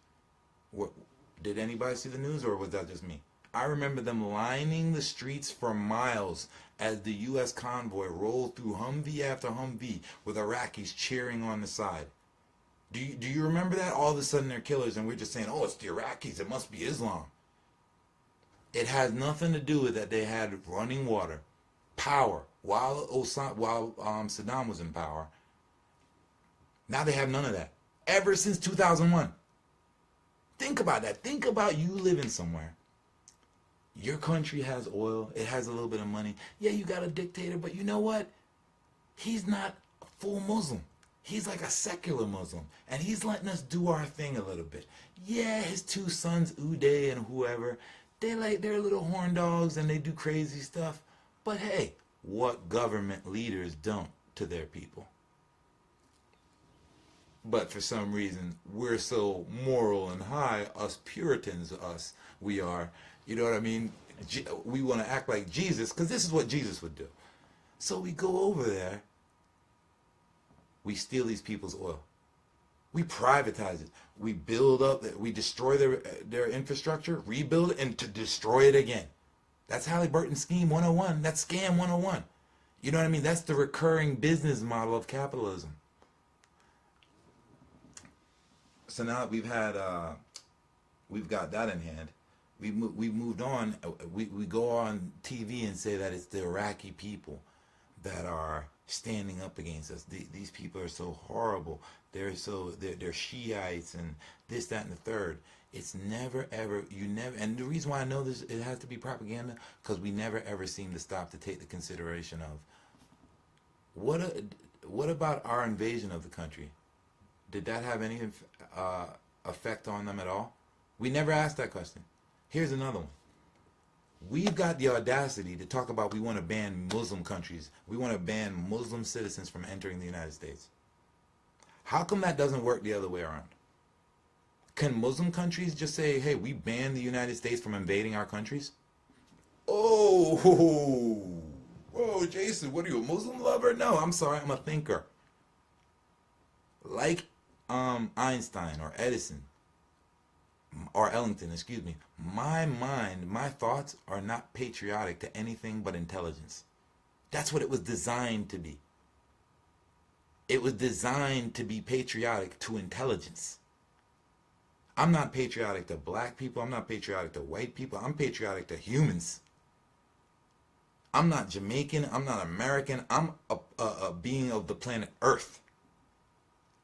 What, did anybody see the news, or was that just me? I remember them lining the streets for miles as the U.S. convoy rolled through Humvee after Humvee with Iraqis cheering on the side. Do you remember that? All of a sudden they're killers and we're just saying, oh, it's the Iraqis, it must be Islam. It has nothing to do with that. They had running water, power, while Saddam was in power. Now they have none of that. Ever since 2001. Think about that. Think about you living somewhere. Your country has oil. It has a little bit of money. Yeah, you got a dictator, but you know what? He's not a full Muslim. He's like a secular Muslim. And he's letting us do our thing a little bit. Yeah, his two sons, Uday and whoever, they're little horn dogs and they do crazy stuff. But hey, what government leaders don't to their people? But for some reason, we're so moral and high, us Puritans, we are, you know what I mean? We want to act like Jesus, because this is what Jesus would do. So we go over there, we steal these people's oil. We privatize it. We build up, we destroy their infrastructure, rebuild it, and to destroy it again. That's Halliburton Scheme 101. That's Scam 101. You know what I mean? That's the recurring business model of capitalism. So now we've got that in hand. We moved on. We go on TV and say that it's the Iraqi people that are standing up against us. These people are so horrible. They're Shiites and this, that, and the third. It's never ever, and the reason why I know this, it has to be propaganda, because we never ever seem to stop to take the consideration of what about our invasion of the country? Did that have any effect on them at all? We never asked that question. Here's another one. We've got the audacity to talk about we want to ban Muslim countries. We want to ban Muslim citizens from entering the United States. How come that doesn't work the other way around? Can Muslim countries just say, hey, we ban the United States from invading our countries? Oh, Jason, what are you, a Muslim lover? No, I'm sorry, I'm a thinker. Like Einstein or Edison or Ellington, excuse me, my mind, my thoughts are not patriotic to anything but intelligence. That's what it was designed to be. It was designed to be patriotic to intelligence. I'm not patriotic to black people. I'm not patriotic to white people. I'm patriotic to humans. I'm not Jamaican. I'm not American. I'm a being of the planet Earth.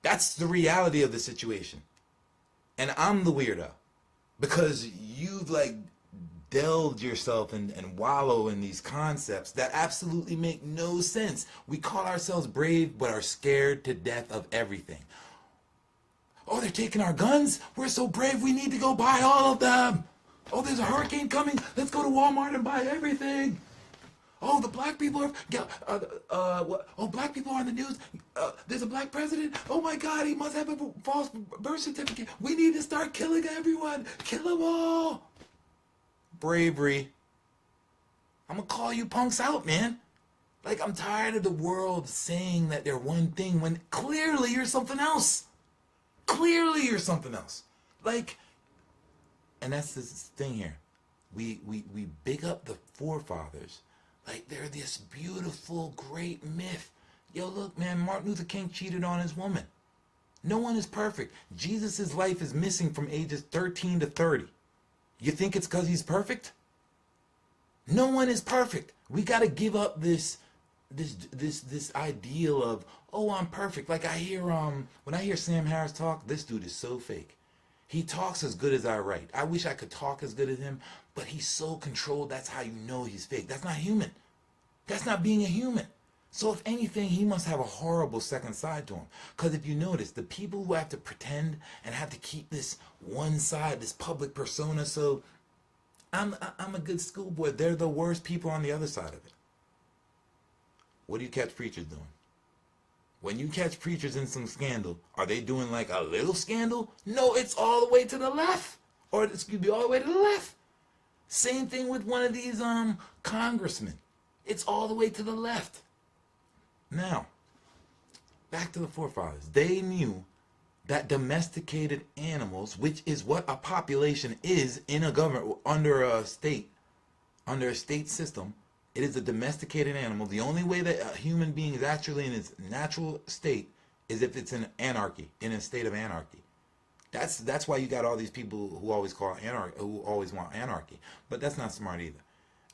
That's the reality of the situation. And I'm the weirdo. Because you've like delved yourself and wallow in these concepts that absolutely make no sense. We call ourselves brave, but are scared to death of everything. Oh, they're taking our guns? We're so brave, we need to go buy all of them. Oh, there's a hurricane coming. Let's go to Walmart and buy everything. Oh, the black people are, black people are on the news. There's a black president. Oh my God, he must have a false birth certificate. We need to start killing everyone. Kill them all. Bravery. I'm gonna call you punks out, man. Like, I'm tired of the world saying that they're one thing when clearly you're something else. Clearly you're something else. Like, and that's this thing here. We big up the forefathers. Like they're this beautiful, great myth. Yo, look, man, Martin Luther King cheated on his woman. No one is perfect. Jesus' life is missing from ages 13 to 30. You think it's because he's perfect? No one is perfect. We got to give up this ideal of, oh, I'm perfect. Like I hear, when I hear Sam Harris talk, this dude is so fake. He talks as good as I write. I wish I could talk as good as him, but he's so controlled, that's how you know he's fake. That's not human. That's not being a human. So if anything, he must have a horrible second side to him. Because if you notice, the people who have to pretend and have to keep this one side, this public persona, so I'm a good schoolboy, they're the worst people on the other side of it. What do you catch preachers doing? When you catch preachers in some scandal, are they doing like a little scandal? No, it's all the way to the left. Or, excuse me, all the way to the left. Same thing with one of these congressmen. It's all the way to the left. Now, back to the forefathers. They knew that domesticated animals, which is what a population is in a government under a state system, it is a domesticated animal. The only way that a human being is actually in its natural state is if it's in anarchy, in a state of anarchy. That's why you got all these people who always want anarchy. But that's not smart either.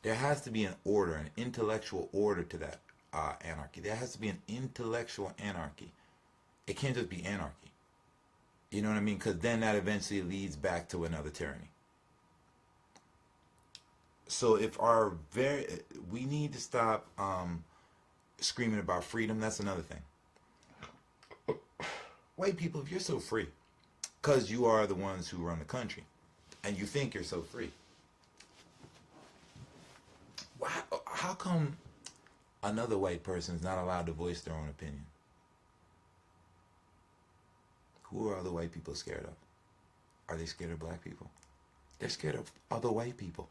There has to be an order, an intellectual order to that anarchy. There has to be an intellectual anarchy. It can't just be anarchy. You know what I mean? Because then that eventually leads back to another tyranny. So we need to stop screaming about freedom. That's another thing. White people, if you're so free, because you are the ones who run the country, and you think you're so free, how come another white person is not allowed to voice their own opinion? Who are other white people scared of? Are they scared of black people? They're scared of other white people.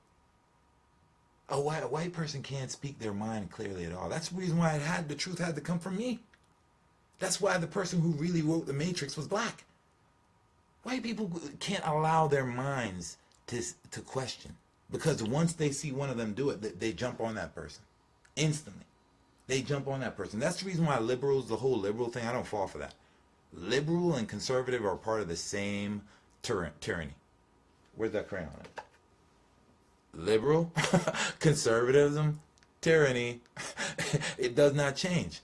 A white person can't speak their mind clearly at all. That's the reason why the truth had to come from me. That's why the person who really wrote The Matrix was black. White people can't allow their minds to question. Because once they see one of them do it, they jump on that person. Instantly. They jump on that person. That's the reason why liberals, the whole liberal thing, I don't fall for that. Liberal and conservative are part of the same tyranny. Where's that crayon? Liberal, conservatism, tyranny, it does not change.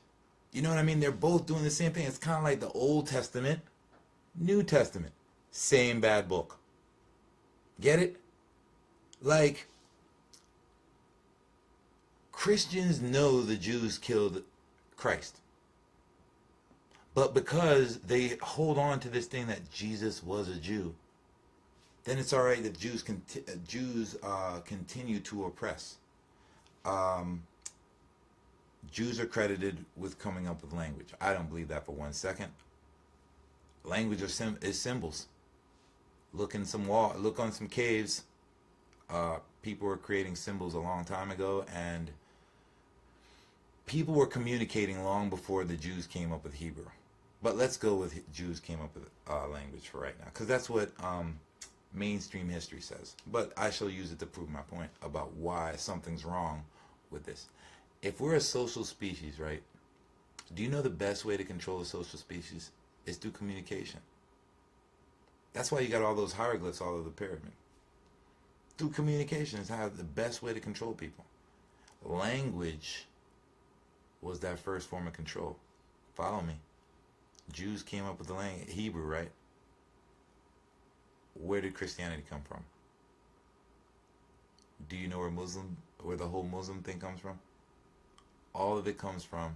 You know what I mean? They're both doing the same thing. It's kind of like the Old Testament, New Testament, same bad book. Get it? Like, Christians know the Jews killed Christ. But because they hold on to this thing that Jesus was a Jew, then it's all right that Jews continue to oppress. Jews are credited with coming up with language. I don't believe that for 1 second. Language is symbols. Look on some caves. People were creating symbols a long time ago, and people were communicating long before the Jews came up with Hebrew. But let's go with Jews came up with language for right now, because that's what mainstream history says. But I shall use it to prove my point about why something's wrong with this. If we're a social species, right, do you know the best way to control a social species is through communication? That's why you got all those hieroglyphs all over the pyramid. Through communication is how the best way to control people. Language was that first form of control. Follow me. Jews came up with the language, Hebrew, right? Where did Christianity come from? Do you know where the whole Muslim thing comes from? All of it comes from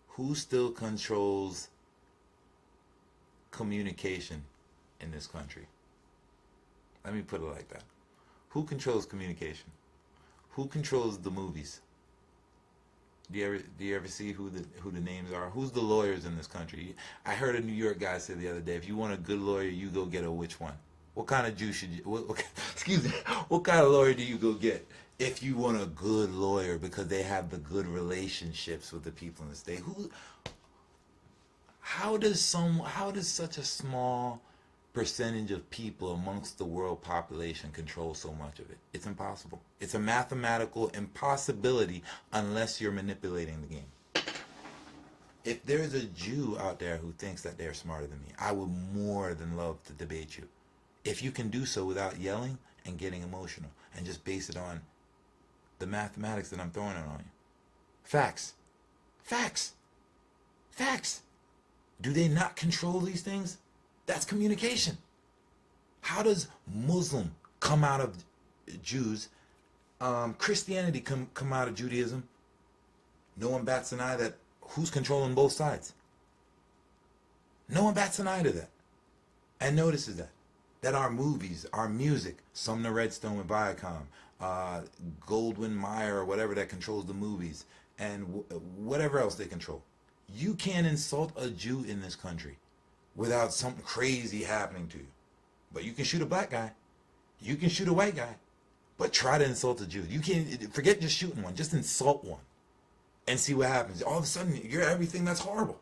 who still controls communication in this country? Let me put it like that. Who controls communication? Who controls the movies? Do you ever see who the names are? Who's the lawyers in this country? I heard a New York guy say the other day, if you want a good lawyer, you go get a which one? What kind of Jew should you? Excuse me. What kind of lawyer do you go get if you want a good lawyer because they have the good relationships with the people in the state? How does such a small percentage of people amongst the world population control so much of it? It's impossible. It's a mathematical impossibility unless you're manipulating the game. If there's a Jew out there who thinks that they're smarter than me, I would more than love to debate you. If you can do so without yelling and getting emotional and just base it on the mathematics that I'm throwing on you. Facts. Facts. Facts. Do they not control these things? That's communication. How does Muslim come out of Jews? Christianity come out of Judaism? No one bats an eye that who's controlling both sides. No one bats an eye to that. And notices that our movies, our music, Sumner Redstone with Viacom, Goldwyn Mayer or whatever that controls the movies, and whatever else they control. You can't insult a Jew in this country without something crazy happening to you. But you can shoot a black guy. You can shoot a white guy. But try to insult a Jew. You can't, forget just shooting one. Just insult one. And see what happens. All of a sudden, you're everything that's horrible.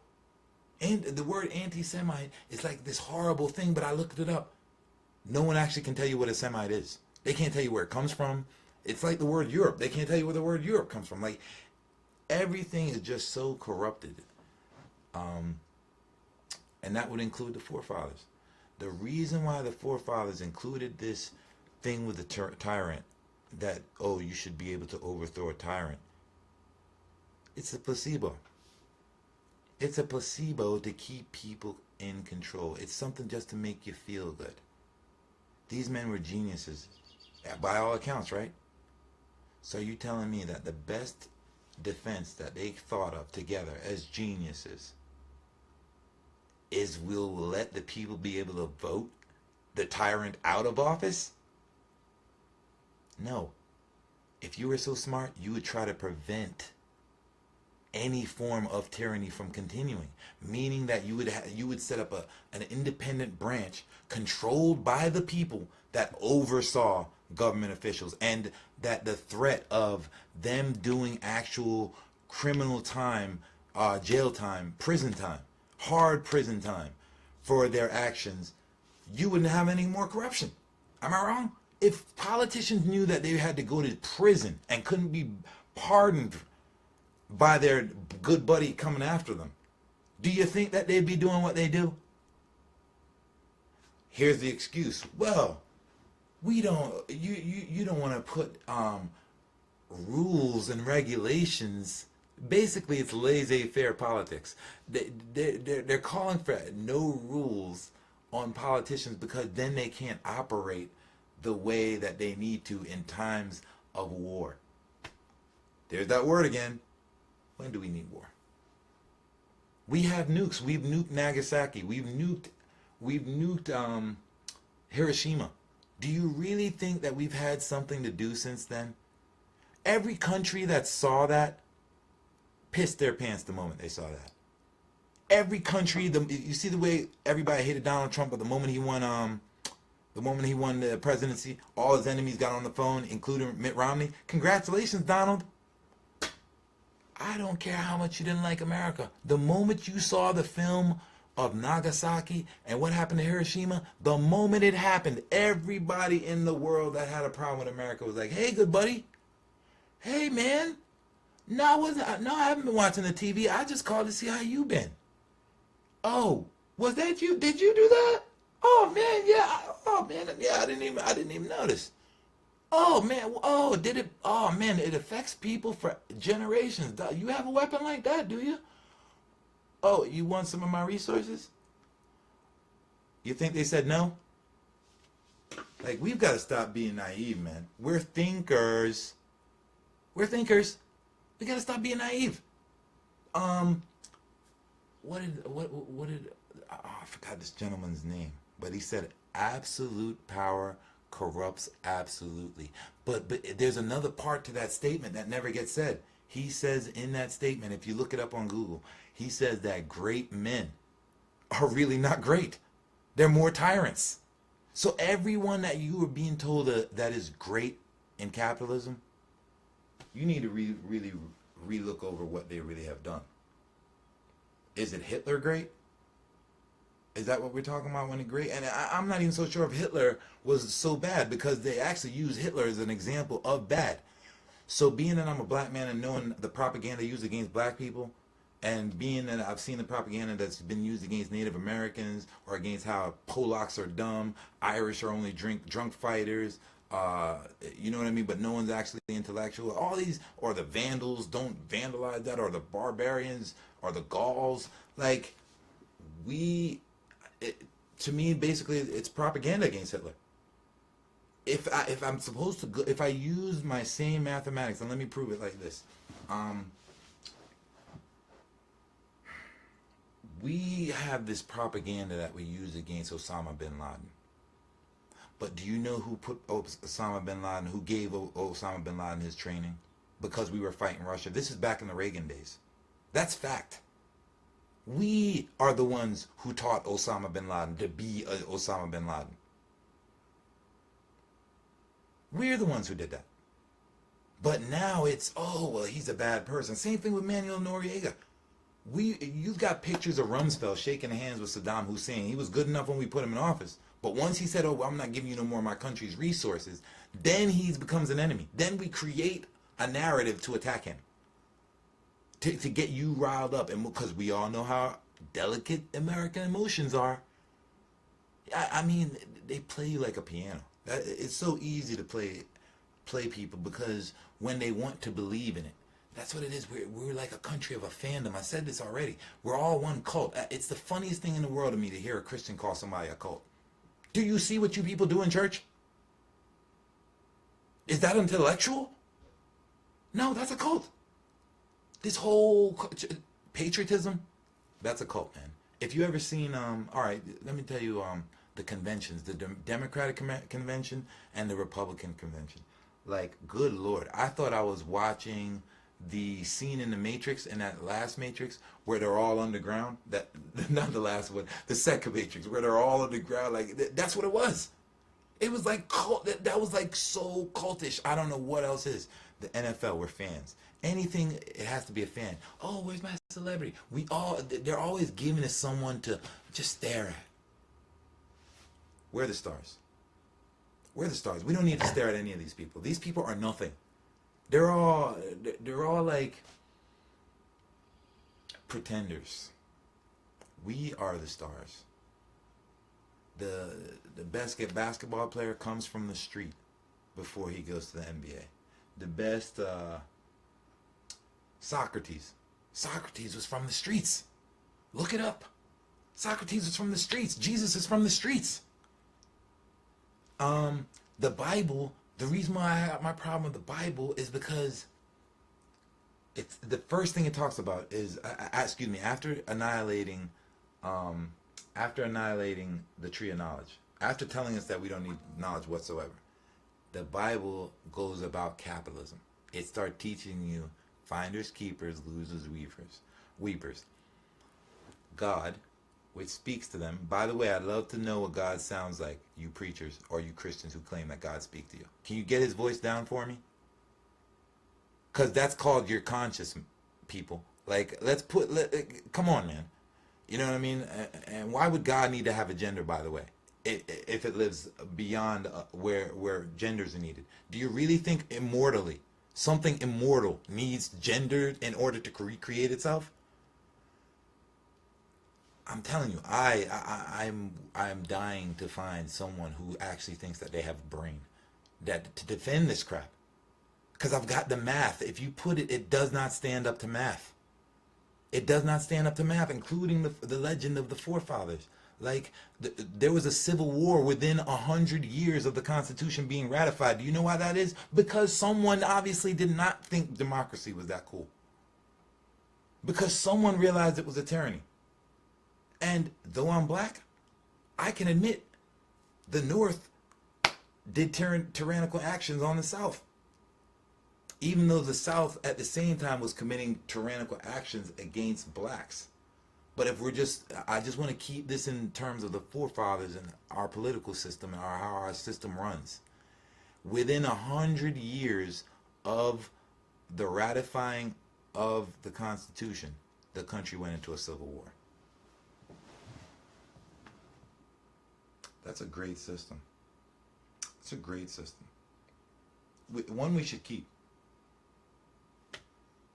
And the word anti-Semite is like this horrible thing, but I looked it up. No one actually can tell you what a Semite is. They can't tell you where it comes from. It's like the word Europe. They can't tell you where the word Europe comes from. Like, everything is just so corrupted. And that would include the forefathers. The reason why the forefathers included this thing with the tyrant, that, oh, you should be able to overthrow a tyrant, it's a placebo. It's a placebo to keep people in control. It's something just to make you feel good. These men were geniuses, by all accounts, right? So you're telling me that the best defense that they thought of together as geniuses is we'll let the people be able to vote the tyrant out of office? No. If you were so smart, you would try to prevent any form of tyranny from continuing, meaning that you would set up an independent branch controlled by the people that oversaw government officials, and that the threat of them doing actual criminal time, jail time, prison time, hard prison time for their actions, you wouldn't have any more corruption. Am I wrong? If politicians knew that they had to go to prison and couldn't be pardoned by their good buddy coming after them, do you think that they'd be doing what they do? Here's the excuse. Well, we don't, you don't want to put rules and regulations. Basically, it's laissez-faire politics. They're calling for no rules on politicians because then they can't operate the way that they need to in times of war. There's that word again. When do we need war? We have nukes. We've nuked Nagasaki. We've nuked Hiroshima. Do you really think that we've had something to do since then? Every country that saw that pissed their pants the moment they saw that. Every country, you see the way everybody hated Donald Trump, but the moment he won the presidency, all his enemies got on the phone, including Mitt Romney. Congratulations, Donald. I don't care how much you didn't like America. The moment you saw the film of Nagasaki and what happened to Hiroshima, the moment it happened, everybody in the world that had a problem with America was like, hey, good buddy. Hey, man. No, I haven't been watching the TV. I just called to see how you been. Oh, was that you? Did you do that? Oh, man, yeah. Oh, man, yeah, I didn't even notice. Oh, man, oh, did it? Oh, man, it affects people for generations. You have a weapon like that, do you? Oh, you want some of my resources? You think they said no? Like, we've got to stop being naive, man. We're thinkers. We're thinkers. We got to stop being naive. What did, I forgot this gentleman's name, but he said absolute power corrupts absolutely. But there's another part to that statement that never gets said. He says in that statement, if you look it up on Google, he says that great men are really not great. They're more tyrants. So everyone that you are being told that is great in capitalism, you need to really relook over what they really have done. Is it Hitler great? Is that what we're talking about when it's great? And I'm not even so sure if Hitler was so bad, because they actually use Hitler as an example of bad. So being that I'm a black man and knowing the propaganda used against black people, and being that I've seen the propaganda that's been used against Native Americans, or against how Polacks are dumb, Irish are only drunk fighters, you know what I mean, but no one's actually intellectual. All these, or the Vandals, don't vandalize that, or the barbarians, or the Gauls. Like, to me, basically, it's propaganda against Hitler. If I'm supposed to go, if I use my same mathematics, and let me prove it like this. We have this propaganda that we use against Osama bin Laden. But do you know who put Osama bin Laden, who gave Osama bin Laden his training? Because we were fighting Russia. This is back in the Reagan days. That's fact. We are the ones who taught Osama bin Laden to be Osama bin Laden. We're the ones who did that. But now it's, oh, well, he's a bad person. Same thing with Manuel Noriega. You've got pictures of Rumsfeld shaking hands with Saddam Hussein. He was good enough when we put him in office. But once he said, oh, well, I'm not giving you no more of my country's resources, then he becomes an enemy. Then we create a narrative to attack him. To get you riled up. And because we all know how delicate American emotions are. I mean, they play you like a piano. It's so easy to play people because when they want to believe in it. That's what it is. We're like a country of a fandom. I said this already. We're all one cult. It's the funniest thing in the world to me to hear a Christian call somebody a cult. Do you see what you people do in church? Is that intellectual? No, that's a cult. This whole patriotism, that's a cult, man. If you ever seen, all right, let me tell you the conventions, the Democratic convention and the Republican convention. Like, good Lord, I thought I was watching the scene in the Matrix, in that last Matrix, where they're all underground. That, not the last one, the second Matrix, where they're all underground. Like, that's what it was. It was like cult. That was like so cultish. I don't know what else is. The NFL, we're fans. Anything, it has to be a fan. Oh, where's my celebrity? They're always giving us someone to just stare at. We're the stars. We're the stars. We don't need to stare at any of these people. These people are nothing. They're all like pretenders. We are the stars. The best basketball player comes from the street before he goes to the NBA. The best Socrates was from the streets. Look it up. Socrates was from the streets. Jesus is from the streets. The Bible, the reason why I have my problem with the Bible is because it's the first thing it talks about is after annihilating the tree of knowledge, after telling us that we don't need knowledge whatsoever, the Bible goes about capitalism. It starts teaching you finders, keepers, losers, weepers. God, which speaks to them. By the way, I'd love to know what God sounds like, you preachers or you Christians who claim that God speaks to you. Can you get his voice down for me? Because that's called your conscious, people. Like, come on, man. You know what I mean? And why would God need to have a gender, by the way, if it lives beyond where genders are needed? Do you really think something immortal needs gender in order to recreate itself? I'm telling you, I'm dying to find someone who actually thinks that they have a brain to defend this crap. Because I've got the math. If you put it, it does not stand up to math. It does not stand up to math, including the legend of the forefathers. Like, there was a civil war within 100 years of the Constitution being ratified. Do you know why that is? Because someone obviously did not think democracy was that cool. Because someone realized it was a tyranny. And though I'm black, I can admit the North did tyrannical actions on the South. Even though the South at the same time was committing tyrannical actions against blacks. But if I just want to keep this in terms of the forefathers and our political system and how our system runs. Within 100 years of the ratifying of the Constitution, the country went into a civil war. That's a great system. It's a great system. One we should keep.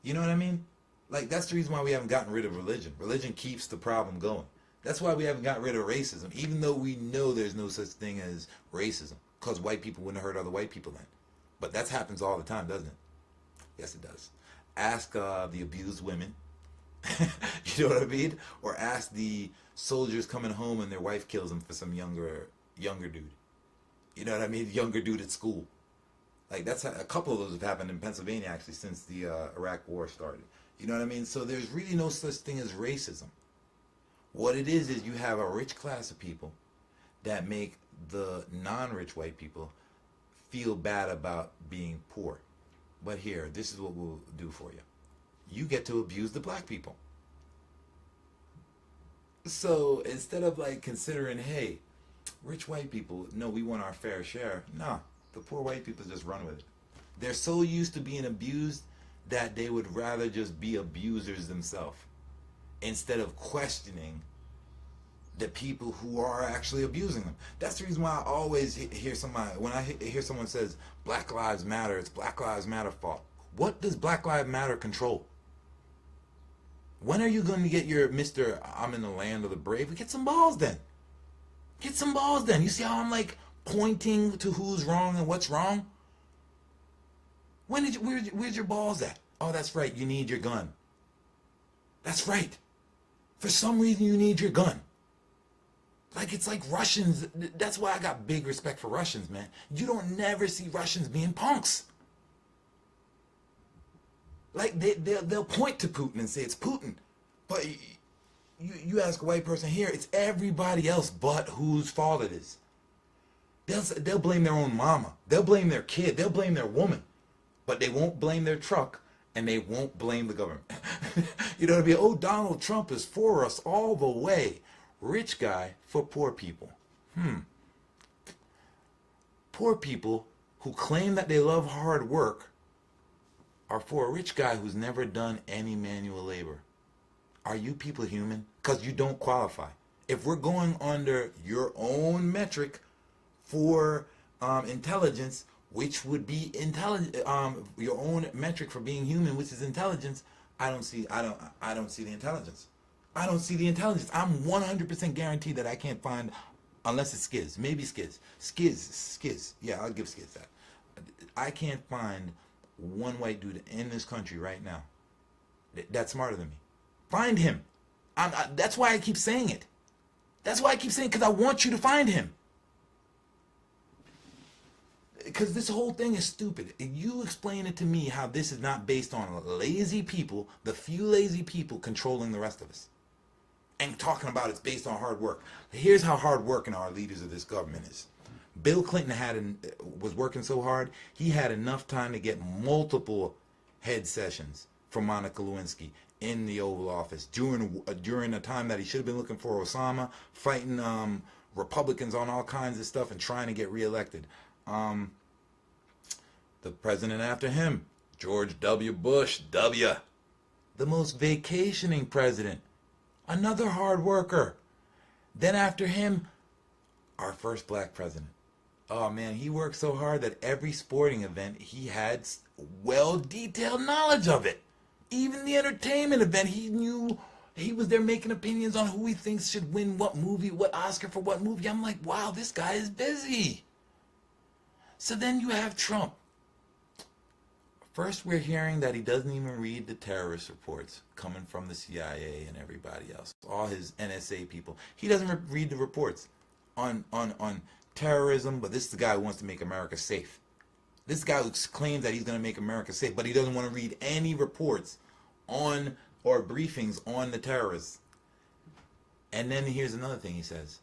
You know what I mean? Like, that's the reason why we haven't gotten rid of religion. Religion keeps the problem going. That's why we haven't gotten rid of racism, even though we know there's no such thing as racism, because white people wouldn't hurt other white people then. But that happens all the time, doesn't it? Yes, it does. Ask the abused women. You know what I mean? Or ask the soldiers coming home and their wife kills them for some younger dude. You know what I mean? Younger dude at school. Like, that's a couple of those have happened in Pennsylvania actually since the Iraq War started. You know what I mean? So there's really no such thing as racism. What it is you have a rich class of people that make the non-rich white people feel bad about being poor. But here, this is what we'll do for you. You get to abuse the black people. So instead of like considering, hey, rich white people, no, we want our fair share. Nah, the poor white people just run with it. They're so used to being abused that they would rather just be abusers themselves instead of questioning the people who are actually abusing them. That's the reason why I always hear somebody, when I hear someone says Black Lives Matter, it's Black Lives Matter fault. What does Black Lives Matter control? When are you going to get your Mr. I'm in the land of the brave? Get some balls then. Get some balls then. You see how I'm like pointing to who's wrong and what's wrong? Where's your balls at? Oh, that's right. You need your gun. That's right. For some reason, you need your gun. Like, it's like Russians. That's why I got big respect for Russians, man. You don't never see Russians being punks. Like, they'll point to Putin and say it's Putin. But you ask a white person here, it's everybody else but whose fault it is. They'll blame their own mama. They'll blame their kid. They'll blame their woman. But they won't blame their truck, and they won't blame the government. You know what I mean? Oh, Donald Trump is for us all the way. Rich guy for poor people. Poor people who claim that they love hard work are for a rich guy who's never done any manual labor. Are you people human? Because you don't qualify. If we're going under your own metric for intelligence, which would be your own metric for being human, which is intelligence, I don't see the intelligence. I don't see the intelligence. I'm 100% guaranteed that I can't find, unless it's Skiz. Maybe Skiz. Skiz. Yeah, I'll give Skiz that. I can't find one white dude in this country right now that's smarter than me. Find him. That's why I keep saying it. That's why I keep saying it, because I want you to find him. Because this whole thing is stupid. You explain it to me how this is not based on lazy people, the few lazy people controlling the rest of us. And talking about it's based on hard work. Here's how hard working our leaders of this government is. Bill Clinton was working so hard, he had enough time to get multiple head sessions from Monica Lewinsky in the Oval Office during a time that he should have been looking for Osama, fighting Republicans on all kinds of stuff and trying to get reelected. The president after him, George W. Bush, W. The most vacationing president. Another hard worker. Then after him, our first black president. Oh man, he worked so hard that every sporting event, he had well-detailed knowledge of it. Even the entertainment event, he knew. He was there making opinions on who he thinks should win what movie, what Oscar for what movie. I'm like, wow, this guy is busy. So then you have Trump. First, we're hearing that he doesn't even read the terrorist reports coming from the CIA and everybody else, all his NSA people. He doesn't read the reports on terrorism, but this is the guy who wants to make America safe. This guy who claims that he's going to make America safe, but he doesn't want to read any reports on or briefings on the terrorists. And then here's another thing he says.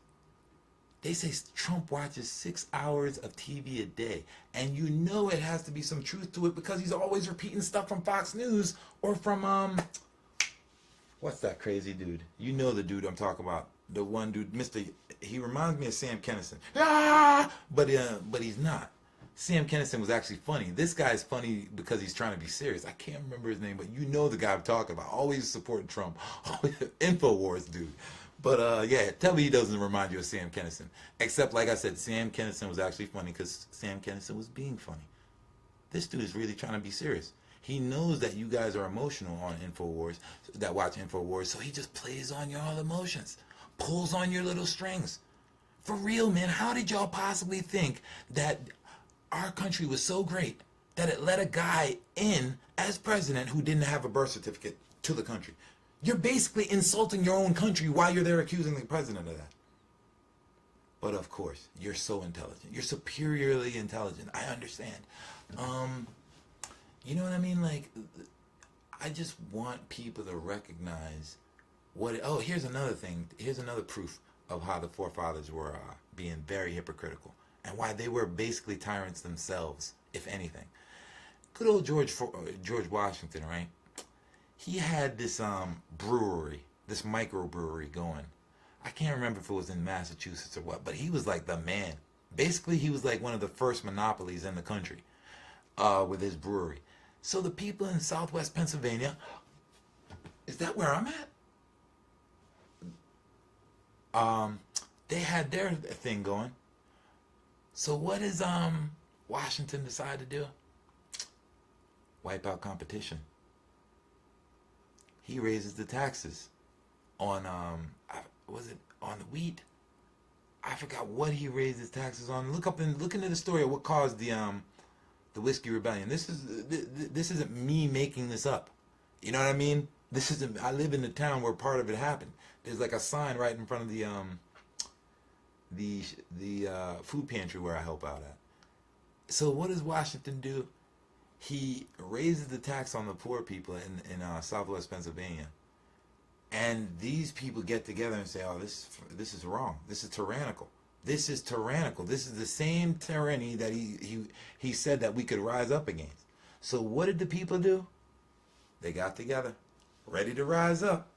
They say Trump watches 6 hours of TV a day. And you know it has to be some truth to it because he's always repeating stuff from Fox News or from, what's that crazy dude? You know the dude I'm talking about. The one dude, he reminds me of Sam Kinison. Ah! But he's not. Sam Kinison was actually funny. This guy's funny because he's trying to be serious. I can't remember his name, but you know the guy I'm talking about. Always supporting Trump. InfoWars dude. But yeah, tell me he doesn't remind you of Sam Kinison. Except, like I said, Sam Kinison was actually funny because Sam Kinison was being funny. This dude is really trying to be serious. He knows that you guys are emotional on InfoWars, that watch InfoWars, so he just plays on your all emotions, pulls on your little strings. For real, man, how did y'all possibly think that our country was so great that it let a guy in as president who didn't have a birth certificate to the country? You're basically insulting your own country while you're there accusing the president of that. But of course, you're so intelligent. You're superiorly intelligent. I understand. You know what I mean? Like, I just want people to recognize oh, here's another thing. Here's another proof of how the forefathers were being very hypocritical and why they were basically tyrants themselves, if anything. Good old George Washington, right? He had this brewery, this microbrewery going I can't remember if it was in Massachusetts or what, but he was like the man. Basically, he was like one of the first monopolies in the country with his brewery. So the people in Southwest Pennsylvania, is that where I'm at? They had their thing going. So what does Washington decide to do? Wipe out competition. He raises the taxes on was it on the wheat? I forgot what he raised his taxes on. Look into the story of what caused the whiskey rebellion. This isn't me making this up. You know what I mean? This isn't. I live in the town where part of it happened. There's like a sign right in front of the food pantry where I help out at. So what does Washington do? He raises the tax on the poor people in Southwest Pennsylvania, and these people get together and say, "Oh, this is wrong. This is tyrannical. This is tyrannical. This is the same tyranny that he said that we could rise up against." So what did the people do? They got together, ready to rise up.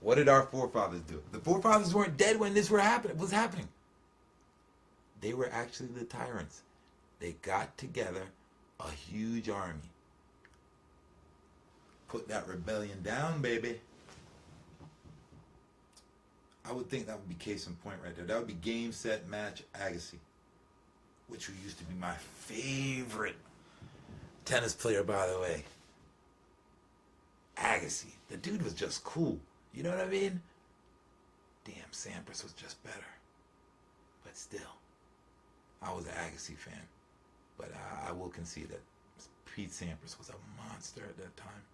What did our forefathers do? The forefathers weren't dead when this was happening. They were actually the tyrants. They got together a huge army. Put that rebellion down, baby. I would think that would be case in point right there. That would be game, set, match, Agassi, which used to be my favorite tennis player, by the way. Agassi. The dude was just cool. You know what I mean? Damn, Sampras was just better. But still, I was an Agassi fan. But I will concede that Pete Sampras was a monster at that time.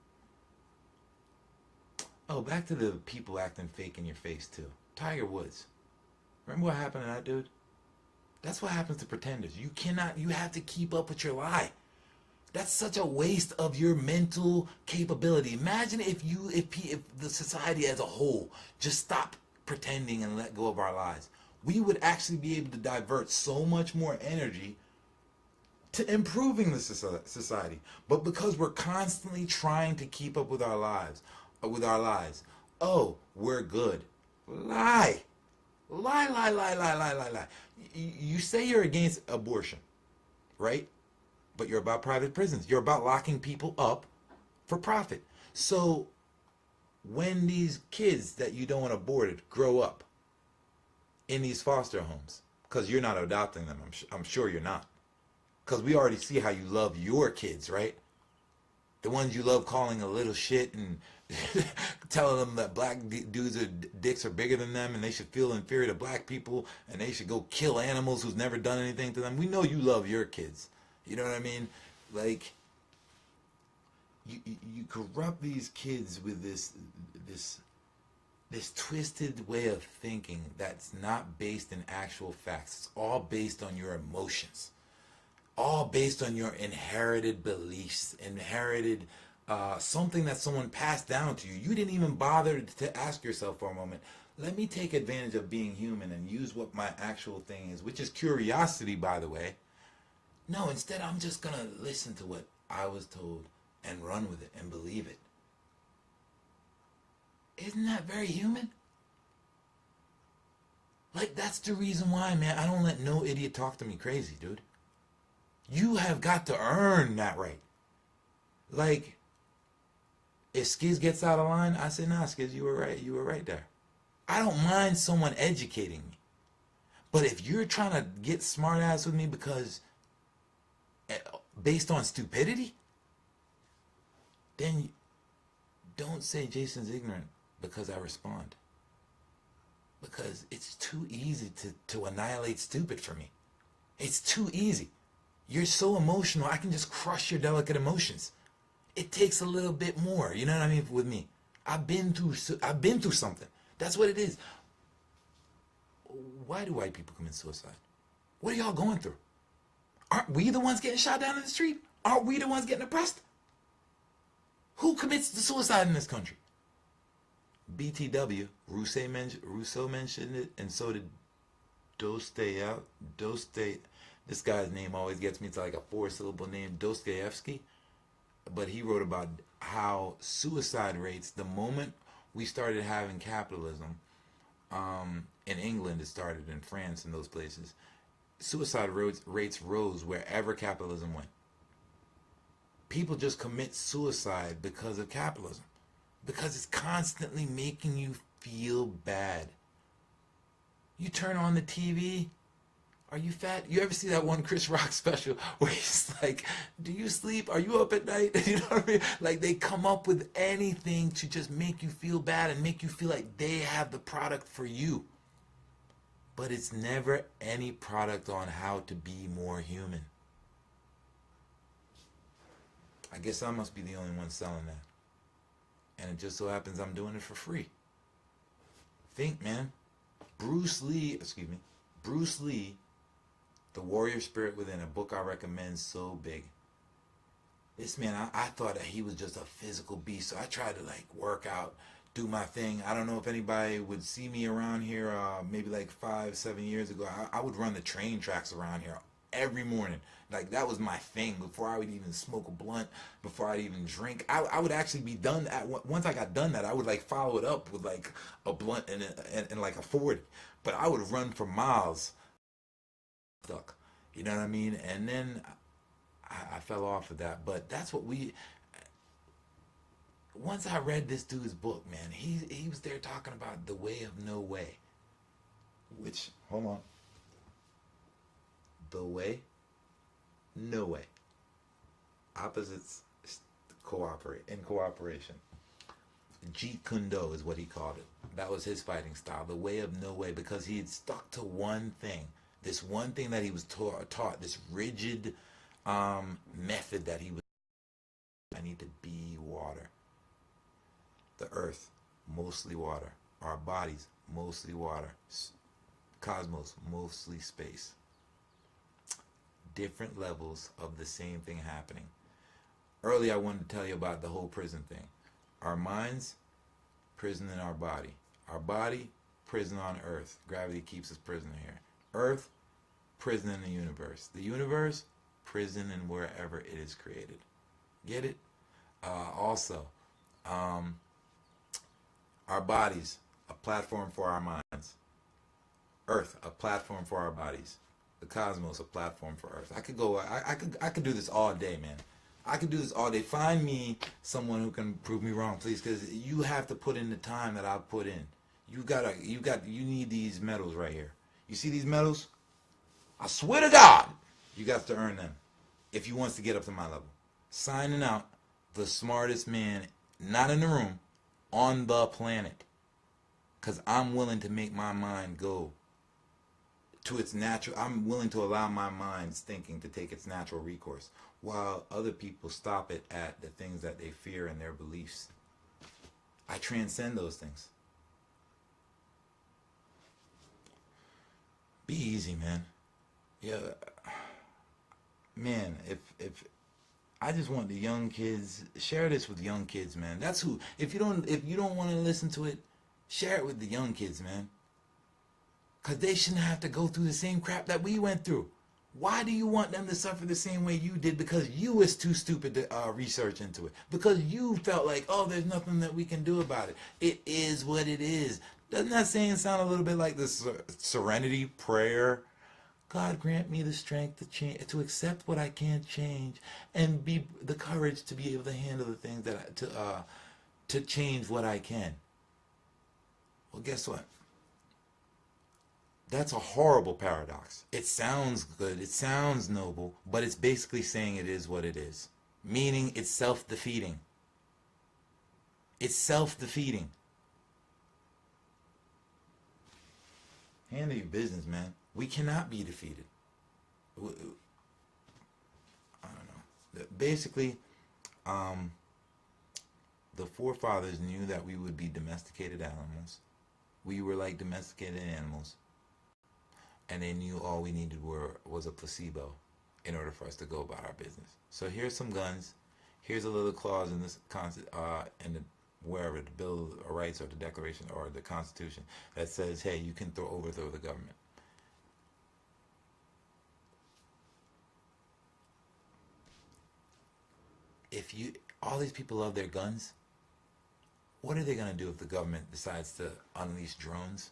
Oh, back to the people acting fake in your face, too. Tiger Woods. Remember what happened to that dude? That's what happens to pretenders. You have to keep up with your lie. That's such a waste of your mental capability. Imagine if the society as a whole just stopped pretending and let go of our lies. We would actually be able to divert so much more energy to improving the society. But because we're constantly trying to keep up with our lives, oh, we're good. Lie. You say you're against abortion, right? But you're about private prisons. You're about locking people up for profit. So when these kids that you don't want aborted grow up in these foster homes, because you're not adopting them, I'm sure you're not. Because we already see how you love your kids, right? The ones you love calling a little shit and telling them that black dudes' dicks are bigger than them and they should feel inferior to black people and they should go kill animals who's never done anything to them. We know you love your kids. You know what I mean? Like, you corrupt these kids with this twisted way of thinking that's not based in actual facts. It's all based on your emotions. All based on your inherited beliefs, inherited something that someone passed down to you. You didn't even bother to ask yourself for a moment, let me take advantage of being human and use what my actual thing is, which is curiosity, by the way. No, instead I'm just going to listen to what I was told and run with it and believe it. Isn't that very human? Like, that's the reason why, man, I don't let no idiot talk to me crazy, dude. You have got to earn that right. Like, if Skiz gets out of line, I say, nah, Skiz, you were right. You were right there. I don't mind someone educating me. But if you're trying to get smart ass with me because based on stupidity, then don't say Jason's ignorant because I respond. Because it's too easy to annihilate stupid for me. It's too easy. You're so emotional, I can just crush your delicate emotions. It takes a little bit more, you know what I mean, with me. I've been through something. That's what it is. Why do white people commit suicide? What are y'all going through? Aren't we the ones getting shot down in the street? Aren't we the ones getting oppressed? Who commits the suicide in this country? BTW, Rousseau mentioned it, and so did Dostoevsky. This guy's name always gets me to like a 4-syllable name, Dostoevsky. But he wrote about how suicide rates, the moment we started having capitalism, In England, it started in France and those places. Suicide rates rose wherever capitalism went. People just commit suicide because of capitalism, because it's constantly making you feel bad. You turn on the TV. Are you fat? You ever see that one Chris Rock special where he's like, do you sleep? Are you up at night? You know what I mean? Like, they come up with anything to just make you feel bad and make you feel like they have the product for you. But it's never any product on how to be more human. I guess I must be the only one selling that. And it just so happens I'm doing it for free. Think, man. Bruce Lee, The Warrior Spirit Within, a book I recommend so big. This man, I thought that he was just a physical beast, so I tried to like work out, do my thing. I don't know if anybody would see me around here maybe like 5-7 years ago. I would run the train tracks around here every morning. Like, that was my thing. Before I would even smoke a blunt, before I'd even drink, I would actually be done. Once I got done that, I would like follow it up with like a blunt and like a 40. But I would run for miles. Stuck. You know what I mean? And then I fell off of that. But that's what once I read this dude's book, man, he was there talking about the way of no way. Which, hold on. The way, no way. Opposites in cooperation. Jeet Kune Do is what he called it. That was his fighting style. The way of no way, because he had stuck to one thing. This one thing that he was taught, this rigid method that he was. I need to be water. The earth, mostly water. Our bodies, mostly water. Cosmos, mostly space. Different levels of the same thing happening. Earlier, I wanted to tell you about the whole prison thing. Our minds, prison in our body. Our body, prison on earth. Gravity keeps us prisoner here. Earth, prison in the universe. The universe, prison in wherever it is created. Get it? Also, our bodies, a platform for our minds. Earth, a platform for our bodies. The cosmos, a platform for Earth. I could do this all day, man. I could do this all day. Find me someone who can prove me wrong, please, because you have to put in the time that I've put in. You need these medals right here. You see these medals? I swear to God, you got to earn them if you want to get up to my level. Signing out, the smartest man, not in the room, on the planet. Because I'm willing to make my mind go to its natural. I'm willing to allow my mind's thinking to take its natural recourse, while other people stop it at the things that they fear and their beliefs. I transcend those things. Be easy, man. Yeah, man. If I just want the young kids, share this with young kids, man. That's who. If you don't want to listen to it, share it with the young kids, man. Because they shouldn't have to go through the same crap that we went through. Why do you want them to suffer the same way you did? Because you was too stupid to research into it. Because you felt like, oh, there's nothing that we can do about it. It is what it is. Doesn't that saying sound a little bit like the serenity prayer? God grant me the strength to change, to accept what I can't change, and be the courage to be able to handle the things that to change what I can. Well, guess what? That's a horrible paradox. It sounds good, it sounds noble, but it's basically saying it is what it is. Meaning it's self-defeating. It's self-defeating. Handle your business, man. We cannot be defeated. I don't know. Basically, the forefathers knew that we would be domesticated animals. We were like domesticated animals. And they knew all we needed was a placebo in order for us to go about our business. So here's some guns. Here's a little clause in this wherever the Bill of Rights or the Declaration or the Constitution that says, hey, you can overthrow the government. If all these people love their guns, what are they going to do if the government decides to unleash drones?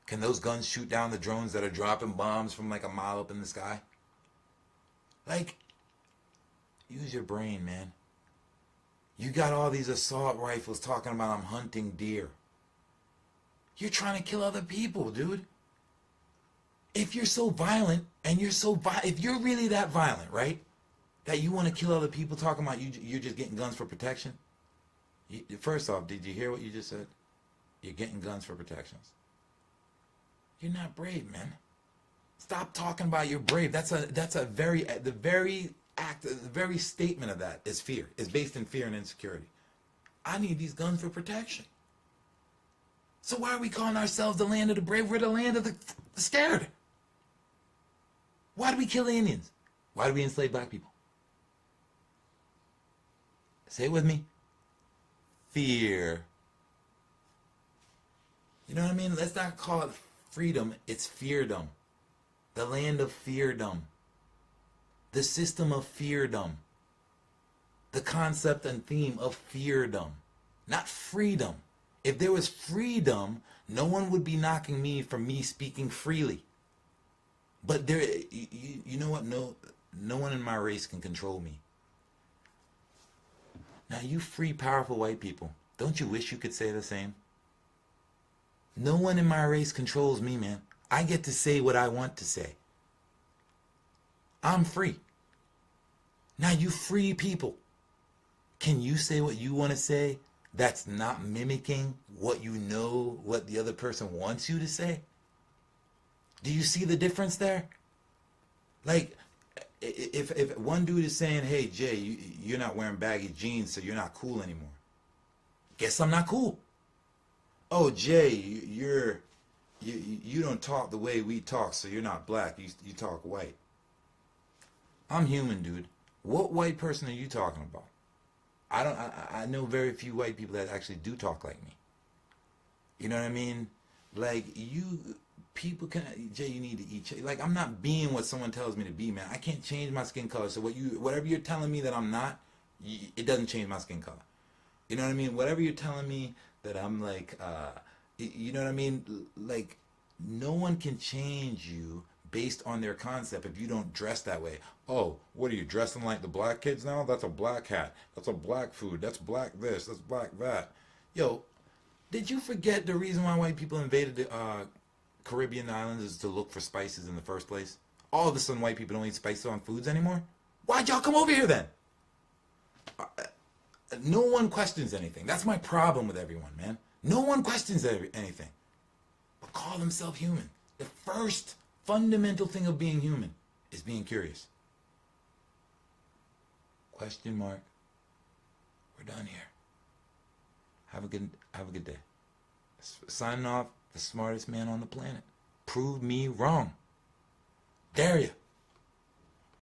Can those guns shoot down the drones that are dropping bombs from like a mile up in the sky? Like, use your brain, man. You got all these assault rifles talking about I'm hunting deer. You're trying to kill other people, dude. If you're so violent, and if you're really that violent, right? That you want to kill other people talking about you're just getting guns for protection. First off, did you hear what you just said? You're getting guns for protections. You're not brave, man. Stop talking about you're brave. The very statement of that is fear. It's based in fear and insecurity. I need these guns for protection. So why are we calling ourselves the land of the brave? We're the land of the scared. Why do we kill the Indians? Why do we enslave black people? Say it with me. Fear. You know what I mean? Let's not call it freedom. It's feardom. The land of feardom. The system of feardom. The concept and theme of feardom. Not freedom. If there was freedom, no one would be knocking me for me speaking freely. But there, you know what? No one in my race can control me. Now, you free, powerful white people, don't you wish you could say the same? No one in my race controls me, man. I get to say what I want to say. I'm free. Now, you free people, can you say what you want to say that's not mimicking what you know, what the other person wants you to say? Do you see the difference there? Like, if one dude is saying, hey, Jay, you're not wearing baggy jeans, so you're not cool anymore. Guess I'm not cool. Oh, Jay, you don't talk the way we talk, so you're not black. You talk white. I'm human, dude. What white person are you talking about? I know very few white people that actually do talk like me. You know what I mean? Like, people can, Jay, you need to eat. Like, I'm not being what someone tells me to be, man. I can't change my skin color. So whatever you're telling me that I'm not, it doesn't change my skin color. You know what I mean? Whatever you're telling me that I'm like, you know what I mean? Like, no one can change you based on their concept if you don't dress that way. Oh, what are you, dressing like the black kids now? That's a black hat. That's a black food. That's black this. That's black that. Yo, did you forget the reason why white people invaded the Caribbean islands is to look for spices in the first place? All of a sudden, white people don't eat spices on foods anymore? Why'd y'all come over here then? No one questions anything. That's my problem with everyone, man. No one questions anything. But call themselves human. The first fundamental thing of being human is being curious. Question mark. We're done here. Have a good day. Signing off, the smartest man on the planet. Prove me wrong. Dare ya.